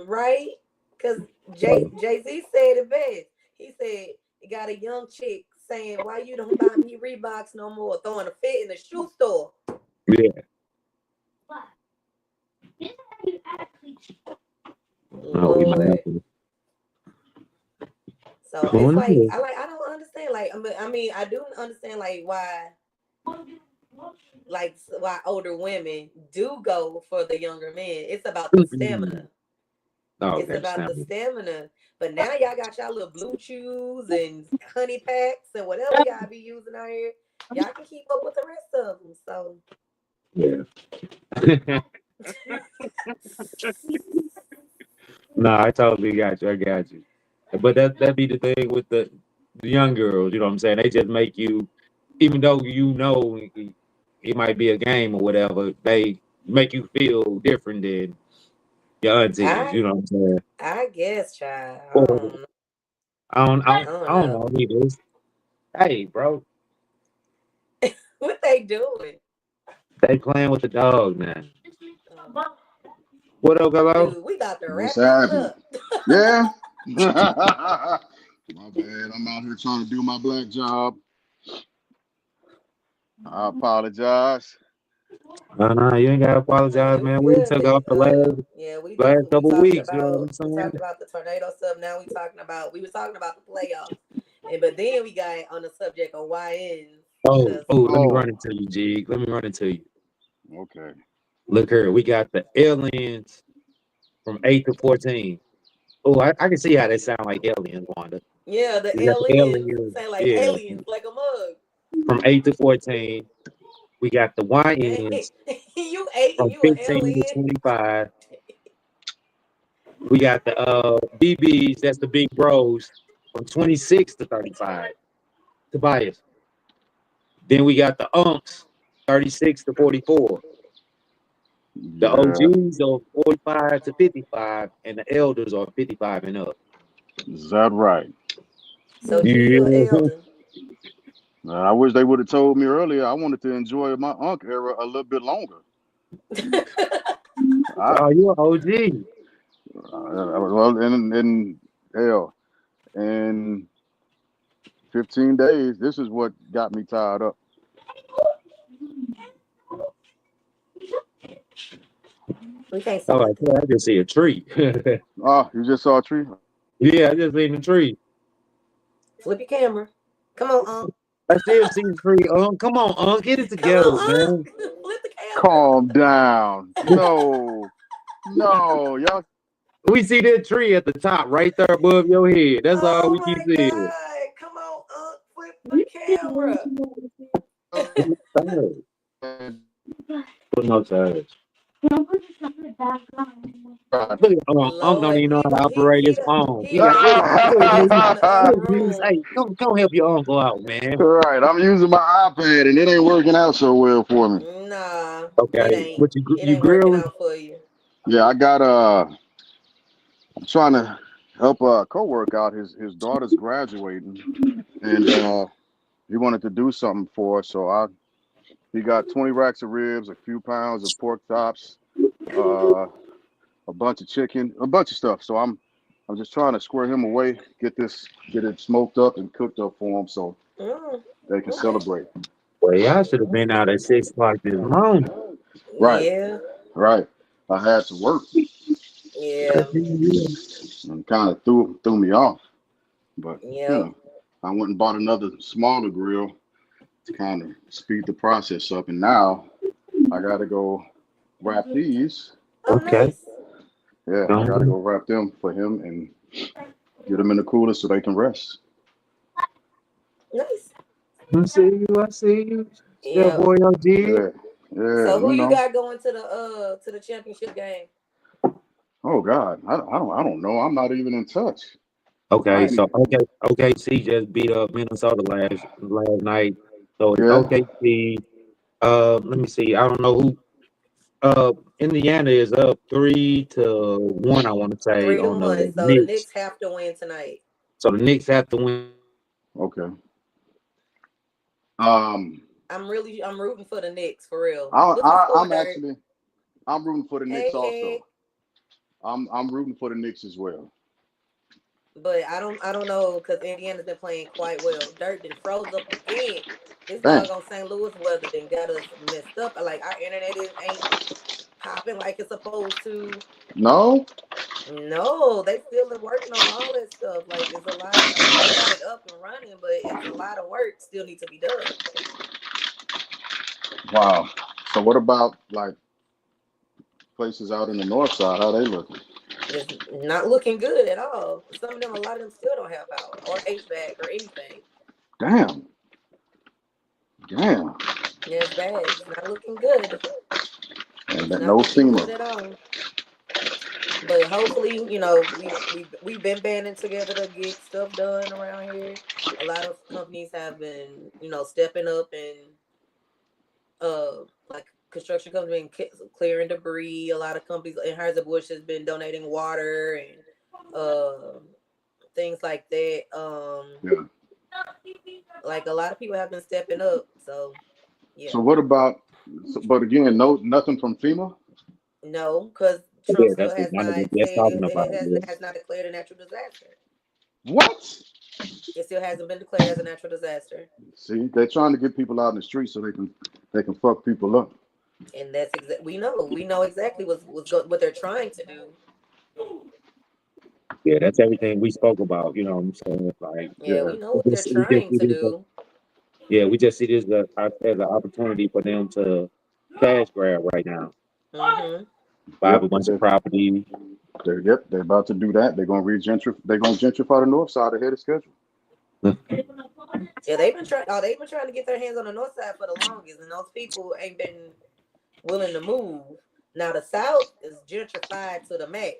Right? Because So, Jay Z said it best. He said, "You got a young chick saying, why you don't buy me Reeboks no more, throwing a fit in the shoe store." yeah. No, we might have Lord. to. So it's Well, like, no. I don't understand. Like, I mean, I do understand, like, why older women do go for the younger men. It's about the stamina. Oh, It's okay, about the Stanley. stamina. But now y'all got y'all little blue chews and honey packs and whatever y'all be using out here. Y'all can keep up with the rest of them. So Yeah. No, I totally got you. I got you. But that be the thing with the young girls. You know what I'm saying? They just make you, even though you know it might be a game or whatever. They make you feel different than your aunties. I You know what I'm saying? I guess, child. Or I don't I don't know. know either. Hey, bro, What they doing? they playing with the dog, man. Oh, What up, hello? dude, we got to What's wrap this happening? up. Yeah. My bad. I'm out here trying to do my black job. I apologize. No, you ain't gotta No, apologize, you man. We good. took But off the yeah, last we couple talked weeks. You know what about I'm saying? the tornado stuff. Now we was talking about the playoffs, and but then we got on the subject of YNs because Let me run Oh, into you, G. Let me run into you. okay. Look here, we got the aliens from 8 to 14. Oh, I can see how they sound like aliens, Wanda. yeah, the We got the aliens aliens, say like yeah, aliens like a mug. from 8 to 14. We got the Dang, YNs you ate and from you an 15 to alien. 25. We got the BBs, that's the big bros, from 26 to 35. Tobias. Then we got the unks, 36 to 44. The Yeah. OGs are 45 to 55, and the elders are 55 and up. Is that right? So G, you an Yeah. elder. I wish they would have told me earlier. I wanted to enjoy my unk era a little bit longer. I, Oh, you're an OG. well, in hell, in 15 days, this is what got me tied up. We can't see Oh, nothing. I just see a tree. Ah, you just saw a tree? Yeah, I just seen a tree. Flip your camera. Come on, I still see a tree. Come on, get it Come together, on, man. Flip the camera. Calm down. No, no, y'all. We see that tree at the top, right there above your head. That's all Oh we keep my seeing. God. Come on, flip the camera. Put no charge. Don't put the chocolate back on. Right. Look at don't Lord, even know how to operate his phone. he done Look, left his phone in the other room. hey, come help your uncle out, man. Right. I'm using my iPad and it ain't working out so well for me. Nah, it Okay, ain't. but It you ain't working grilling? out for you. Yeah, I got I'm trying to help a coworker out. His daughter's graduating and he wanted to do something for us, so I he got 20 racks of ribs, a few pounds of pork chops, uh, a bunch of chicken, a bunch of stuff. So I'm just trying to square him away, get it smoked up and cooked up for him, so they can Okay. celebrate. Well, y'all should have been out at 6 o'clock this morning. Right, Yeah. right. I had to work Yeah. and kind of threw me off, but Yep. I went and bought another smaller grill to kind of speed the process up, and now I got to go wrap these. Oh, Okay. nice. Yeah, I got to go wrap them for him and get them in the cooler so they can rest. Nice. I see you. I see you. Step Yeah. boy, I did. Yeah, yeah, So who you you know. got going to the championship game? Oh God, I don't know. I'm not even in touch. I Okay, ain't so even. OKC just beat up Minnesota last night. So it's Yeah. OKC. Let me see. I don't know who. Indiana is up 3-1. I want to say Three to on one. the So the Knicks. Knicks have to win tonight. So the Knicks have to win. Okay. Um. I'm rooting for the Knicks for real. I, What's the I score, I'm Dirt? actually I'm rooting for the Hey, Knicks hey. also. I'm rooting for the Knicks as well. But I don't know because Indiana's been playing quite well. Dirt then froze up again. This Dang. doggone St. Louis weather then got us messed up. Like our internet ain't popping like it's supposed to. No. No, they still are working on all that stuff. Like it's a lot. I mean, they got it up and running, but it's a lot of work still need to be done. Wow. So what about like places out in the north side? How they looking? It's not looking good at all. Some of them, a lot of them still don't have power or HVAC or anything. Damn. Damn. Yeah, it's bad. It's not looking good. And It's that not no looking FEMA. good at all. But hopefully, we've been banding together to get stuff done around here. A lot of companies have been, stepping up and like construction companies been clearing debris. A lot of companies in Bush has been donating water and things like that. Yeah. Like a lot of people have been stepping up. So yeah, So what about? But again, no, nothing from FEMA. no, because Trump Yeah, still that's what has I not was said just talking about. Yeah. has not declared a natural disaster. What? It still hasn't been declared as a natural disaster. See, they're trying to get people out in the street so they can fuck people up. And that's we know exactly what they're trying to do. Yeah, that's everything we spoke about. You know what I'm saying? Like, Yeah, Yeah. we know what they're we just trying see to this. do. Yeah, we just see this as an opportunity for them to cash grab right now, Hmm. buy up Yep. a bunch of property. They're about to do that. They're gonna gentrify the north side ahead of schedule. Yeah, they've been trying to get their hands on the north side for the longest, and those people ain't been willing to move. Now the south is gentrified to the max.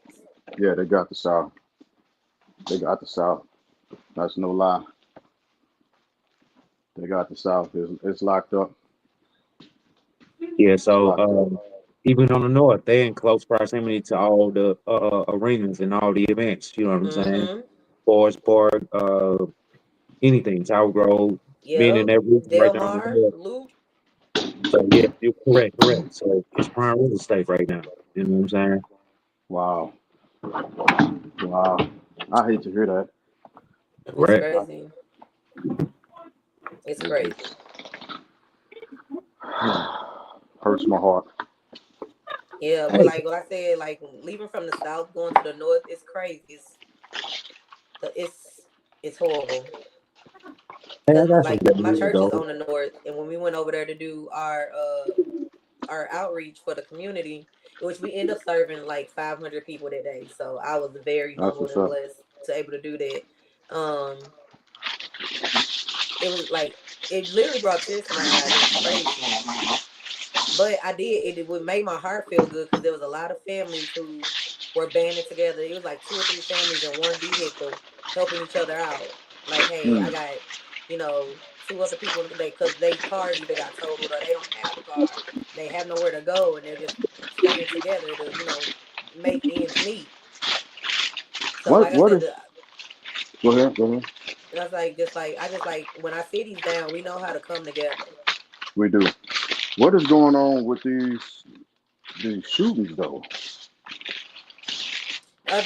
Yeah, they got the south. They got the south. That's no lie. They got the south. It's locked up. Yeah, It's so locked up. even on the north, they're in close proximity to all the arenas and all the events. You know what I'm saying? Mm-hmm. Forest Park, anything, Tower Grove, being in Yep. that region right now on the Delmar, north. Loop. So yeah, you're correct. So it's prime real estate right now. You know what I'm saying? Wow. Wow. I hate to hear that. It's Right. crazy. It's It crazy. just hurts my heart. Yeah, but Hey, like what I said, like leaving from the south going to the north, it's crazy. It's horrible. hey, I Cause got some like good my news church is though. on the north, and when we went over there to do our outreach for the community, which we end up serving like 500 people that day. So I was very That's humbled what's and up. blessed to able to do that. It was like it literally brought tears to my eyes. It was crazy. But I did it would make my heart feel good because there was a lot of families who were banding together. It was like two or three families in one vehicle helping each other out. Like, hey, I Mm. got, two other people because they cars either got totaled or they don't have a car. They have nowhere to go and they're just staying together to, make ends meet. So like I What said, is? Go ahead. Go ahead. that's like just like I just like when our city's down, we know how to come together. We do. What is going on with these shootings though?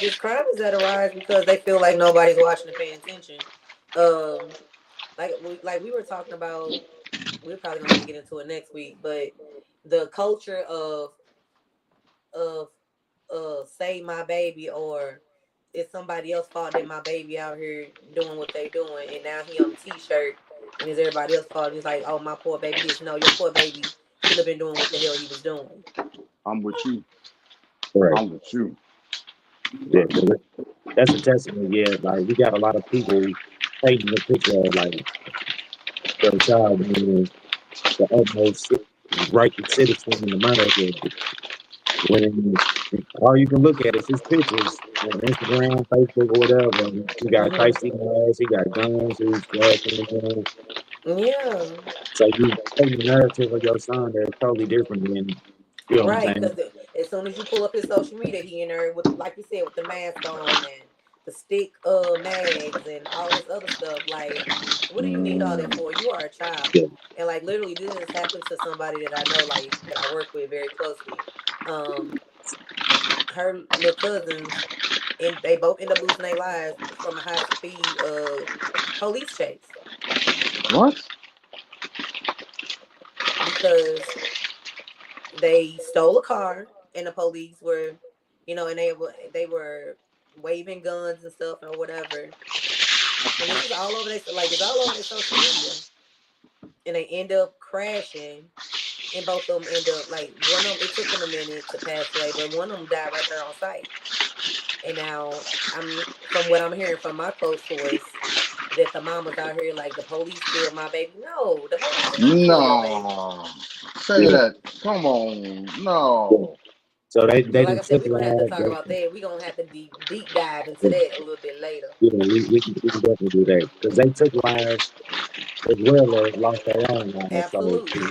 This crime is at a rise because they feel like nobody's watching and paying attention. Um, like we were talking about, we're probably gonna have to get into it next week, but the culture of save my baby, or it's somebody else's fault that my baby out here doing what they doing, and now he on a t-shirt, and it's everybody else's fault. It's like, oh, my poor baby this. No, your poor baby shouldn't have been doing what the hell he was doing. I'm with you. Right. I'm with you. Yeah, that's a testament. Yeah, like we got a lot of people painting the picture of like their child being the utmost righteous citizen in America. When all you can look at is his pictures on Instagram, Facebook, or whatever. And he got Hmm. feisty ass, he got guns, he's flashing them. Yeah. So you paint the narrative of your son that's totally different than, you know what I'm Right, saying? because as soon as you pull up his social media, he in there with, like you said, with the mask on and the stick mags and all this other stuff. Like, what do you need all that Mm. for? You are a child, Yeah. and like literally, this has happened to somebody that I know, like that I work with very closely. Um, her little cousins, and they both end up losing their lives from a high speed police chase What? because they stole a car and the police were, and they were waving guns and stuff or whatever. And this is all over their like it's all over their social media. And they end up crashing, and both of them end up like one of them. It took them a minute to pass away, but one of them died right there on site. And now I'm from what I'm hearing from my close source that the mama's out here like the police killed my baby. No, the police did not kill your baby. No. Say Yeah. that. Come on. Yeah. No. So So they like I done said, took we're gonna have to talk lives. about that. We're gonna have to deep dive into that a little bit later. Yeah, we can definitely do that because they took lives as well as lost their own lives. So Absolutely.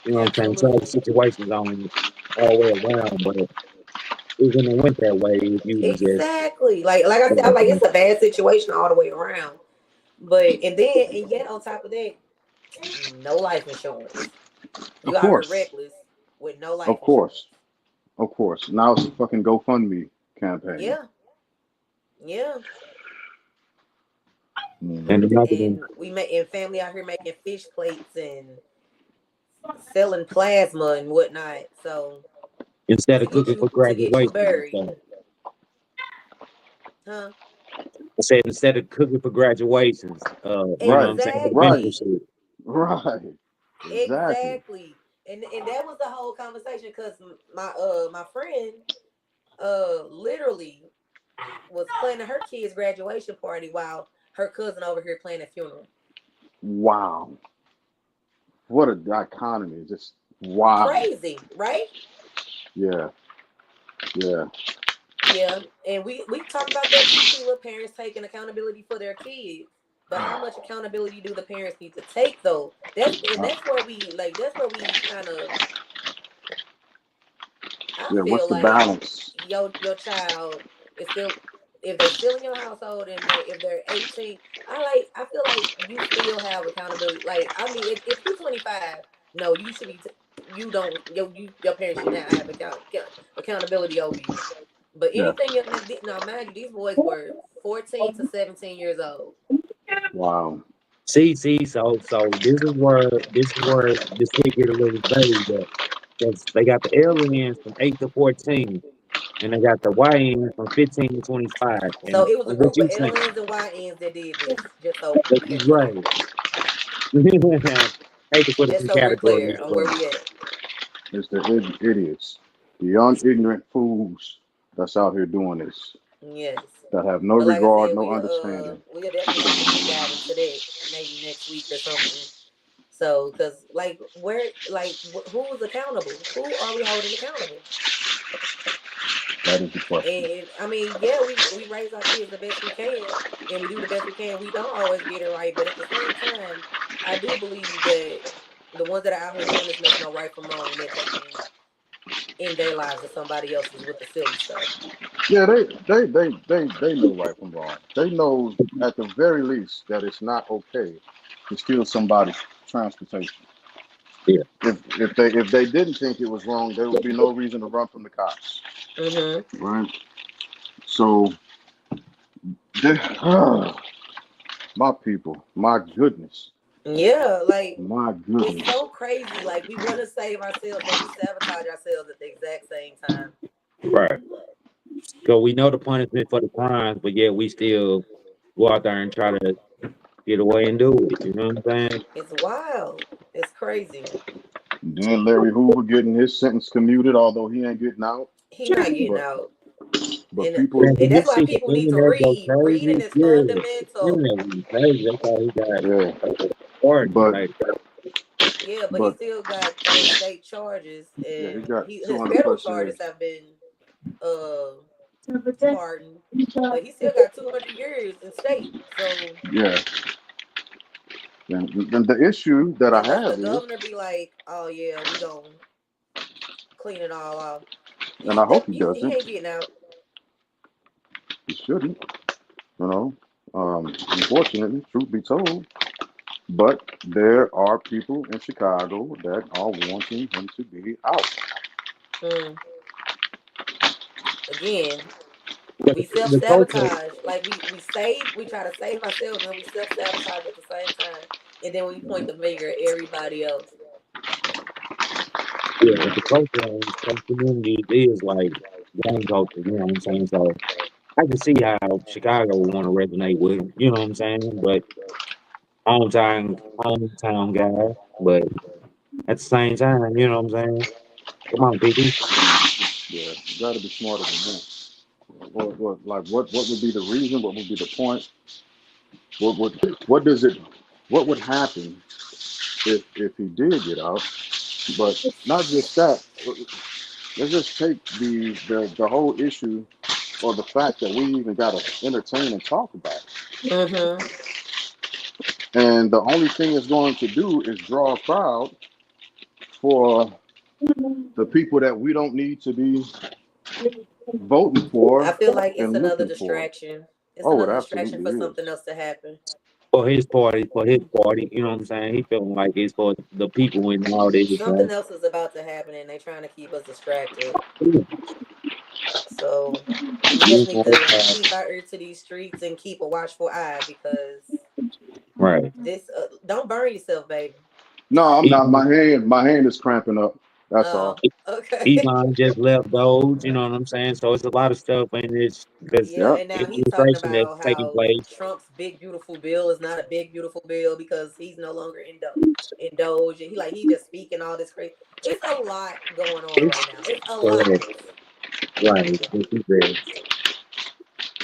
you know what I'm saying. So the Absolutely. situation's on all the way around, but it wouldn't have went that way if you was just Exactly. Like I said, I'm like it's a bad situation all the way around. But and yet on top of that, no life insurance. Of You out here course. reckless with no life Of insurance. course. Of course. Now it's a fucking GoFundMe campaign. Yeah. Yeah. and Mm. another thing. And we make and family out here making fish plates and selling plasma and whatnot. So Instead to of get cooking for you to get you graduation and buried. stuff. Huh? I said instead of cooking for graduations, you know what Right. I'm saying, the Right. mental Exactly. shit. Right. Exactly. Exactly. And that was the whole conversation because my friend literally was planning her kid's graduation party while her cousin over here planning a funeral. Wow. What a dichotomy. Just wow. Crazy, right? Yeah. Yeah. Yeah. And we talked about that too, Keela. Parents taking accountability for their kids. But how much accountability do the parents need to take though? Uh, That's where we kind of I yeah. What's feel the like balance? your child is still if they still in your household and if they're 18, I feel like you still have accountability. Like I mean, if you're 25, no, you should be. You don't. Your parents should not have accountability over you. But Yeah. anything else, now mind you, these boys were 14 to 17 years old. Wow. So this is where this kid get a little vague at. Because they got the aliens from 8 to 14, and they got the YNs from 15 to 25. So And it was a what group of you think? aliens and YNs that did this. Just so Right. Hate to put us just in so we're clear categories, on but where we at. It's the idiots, the young ignorant fools that's out here doing this, Yes. that have no But like I regard, said, no understanding. we'll definitely have to deep dive into that maybe next week or something. So, because like where, like who's accountable? Who are we holding accountable? That is the question. And I mean, yeah, we raise our kids the best we can, and we do the best we can. We don't always get it right, but at the same time, I do believe that the ones that are out here doing this mess know right from wrong, and they're taking in their lives of somebody else's with the silly stuff. Yeah, they know right from wrong. They know at the very least that it's not okay to steal somebody's transportation. Yeah. If they didn't think it was wrong, there would be no reason to run from the cops, Mm-hmm. right? So, they, my people, my goodness, Yeah, like my it's goodness. so crazy. Like we want to save ourselves, but we sabotage ourselves at the exact same time. Right. So we know the punishment for the crimes, but yet we still go out there and try to get away and do it. You know what I'm saying? It's wild. It's crazy. Then Larry Hoover getting his sentence commuted, although he ain't getting out. He not getting But out, but and people, Man, and did you that's why see the people need to internet go read. Reading crazy? is Yeah, the fundamental. internet went crazy. That's why he yeah. got pardoned. But Like, Yeah, but he but still got those state charges, yeah, he and got his 200 federal plus charges years. have been uh pardoned, but he still got 200 years in state. So Yeah. And the issue that I unless the have is, governor be like, "Oh yeah, we gonna clean it all off," and I hope he he doesn't. ain't getting out. He shouldn't. You know. Unfortunately, truth be told, but there are people in Chicago that are wanting him to be out. Mm. Again, but we self the protest, sabotage. Like we try to save ourselves, and we self sabotage at the same time, and then we point Mhm. the finger at everybody else. yeah, but the protest in some communities is like gang culture. You know what I'm saying? So I can see how Chicago would want to resonate with him. You know what I'm saying? But hometown guy. But at the same time, you know what I'm saying? Come on, people. Yeah, you got to be smarter than that. What would be the reason? What would be the point? What does it? What would happen if he did get out? But not just that. Let's just take the whole issue or the fact that we even got to entertain and talk about it. Mm-hmm. And the only thing it's going to do is draw a crowd for the people that we don't need to be voting I for feel like it's and another looking for. distraction. It's Oh, it another distraction absolutely for is. something else to happen. For his party, you know what I'm saying? He feeling like it's for the people and all this. Something else is about to happen, and they're trying to keep us distracted. So we just need to keep our ear to these streets and keep a watchful eye because Right. this. Don't burn yourself, baby. No, I'm not. Elon, My hand is cramping up. That's Oh, all. okay. Elon just left those, you know what I'm saying? So it's a lot of stuff in this because Yeah, Yep. and now he's talking administration that's about taking how place. Trump's big beautiful bill is not a big beautiful bill because he's no longer in Doge. And he just speaking all this crazy. It's a lot going on right It's now. It's a lot. correct. Right. What he said.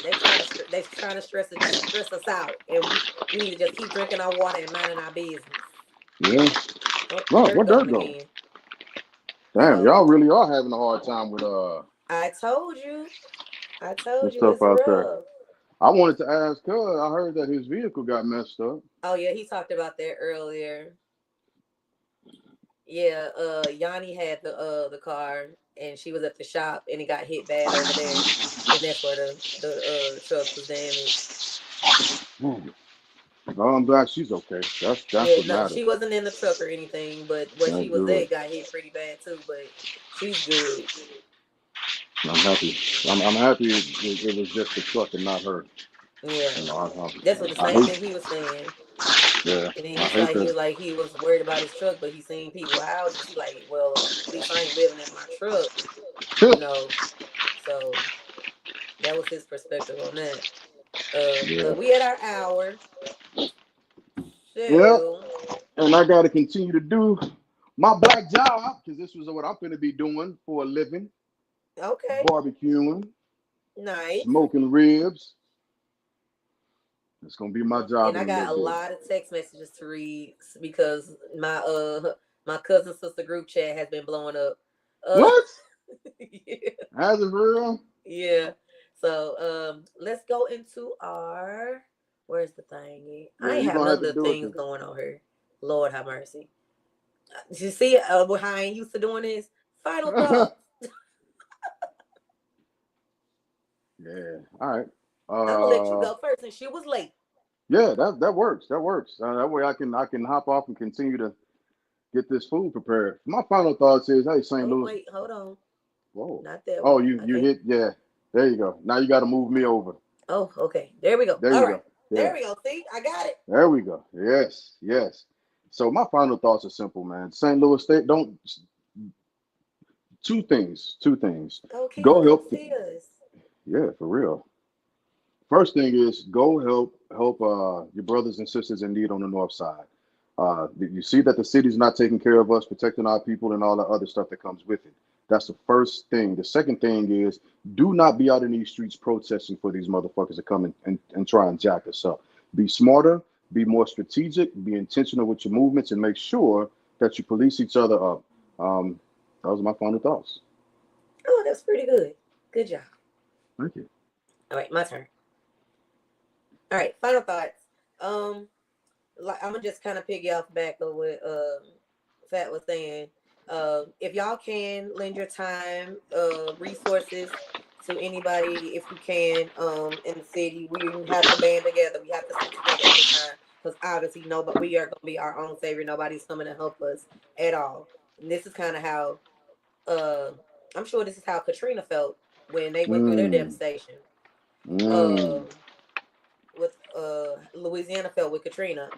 They trying to stress us out, and we need to just keep drinking our water and minding our business. Yeah. Oh, Well, dirt where'd that gone go? again. Damn, So y'all really are having a hard time with I told you, this stuff it's out there. rough. I wanted to ask her. I heard that his vehicle got messed up. Oh yeah, he talked about that earlier. Yeah, Yanni had the car and she was at the shop and it got hit bad over there, and that's where the truck was damaged. Hmm. Oh, I'm glad she's okay. That's Yeah, what no, matters. she wasn't in the truck or anything, but where she That's was good. at got hit pretty bad too. But she's good. I'm happy. I'm happy it was just the truck and not her. Yeah, You know, that's what the I same hate. thing he was saying. Yeah, And then I hate he was that. like he was worried about his truck, but he seen people houses. He like, well, at least I ain't living in my truck, you know. So that was his perspective on that. Yeah. But we had our hour. Yeah. So And I got to continue to do my black job because this was what I'm going to be doing for a living: okay, barbecuing, nice. smoking ribs, It's gonna be my job And in I a little got a bit. lot of text messages to read because my cousin sister group chat has been blowing up. Uh, What? yeah, As it real? yeah. So let's go into our. Where's the thing? Yeah, I ain't you're have gonna none have of to the do it. things going on here. Lord have mercy. You see how I ain't used to doing this? Final thoughts. Yeah. All right. I'm gonna let you Uh, go first, and she was late. yeah, that works. That works. That way I can hop off and continue to get this food prepared. My final thoughts is, hey, St. Oh Louis. wait, hold on. Whoa. Not that Oh, one. you Okay. hit. Yeah. There you go. Now you got to move me over. Oh, okay. There we go. There All you right. go. Yeah. There we go. See, I got it. There we go. Yes. Yes. So my final thoughts are simple, man. St. Louis State, don't. Two things. Two things. Oh, can you Go come help. see us? Yeah, for real. First thing is go help your brothers and sisters in need on the north side. You see that the city's not taking care of us, protecting our people, and all the other stuff that comes with it. That's the first thing. The second thing is do not be out in these streets protesting for these motherfuckers to come and try and jack us up. Be smarter, be more strategic, be intentional with your movements, and make sure that you police each other up. Um, those are my final thoughts. Oh, that's pretty good. Good job. Thank you. All right, my turn. All right, final thoughts. Um, like I'm gonna just kind of piggy off back of what Fat was saying. If y'all can lend your time, resources to anybody, if you can, in the city, we have to band together. We have to stick together at this time because obviously, nobody we are gonna be our own savior. Nobody's coming to help us at all. And this is kind of how uh, I'm sure this is how Katrina felt when they went through their Mm, devastation. mm. Um, with Louisiana felt with Katrina.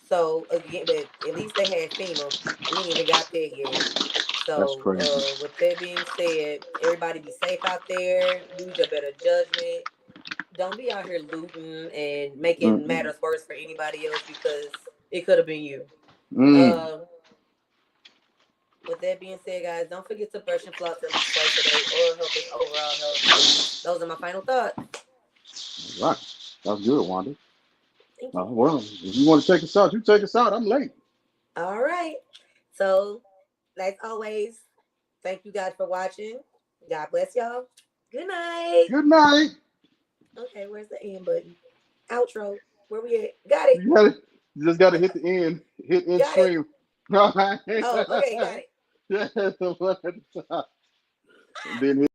So again, but at least they had FEMA. We ain't even got there yet. That's So crazy. with that being said, everybody be safe out there. Use your better judgment. Don't be out here looting and making Mm-mm. matters worse for anybody else because it could have been you. Mm. Um, with that being said, guys, don't forget to brush and floss at least twice a day. Oral health is overall health. Those are my final thoughts. Right. That's good, Wanda. Thank you. Well, if you want to take us out, you take us out. I'm late. All right. So, like always, thank you guys for watching. God bless y'all. Good night. Good night. Okay, where's the end button? Outro. Where we at? Got it. You just got to hit the end. Hit end Got it. stream. All right. Oh, okay, got it. Yeah, the one at the top. Then hit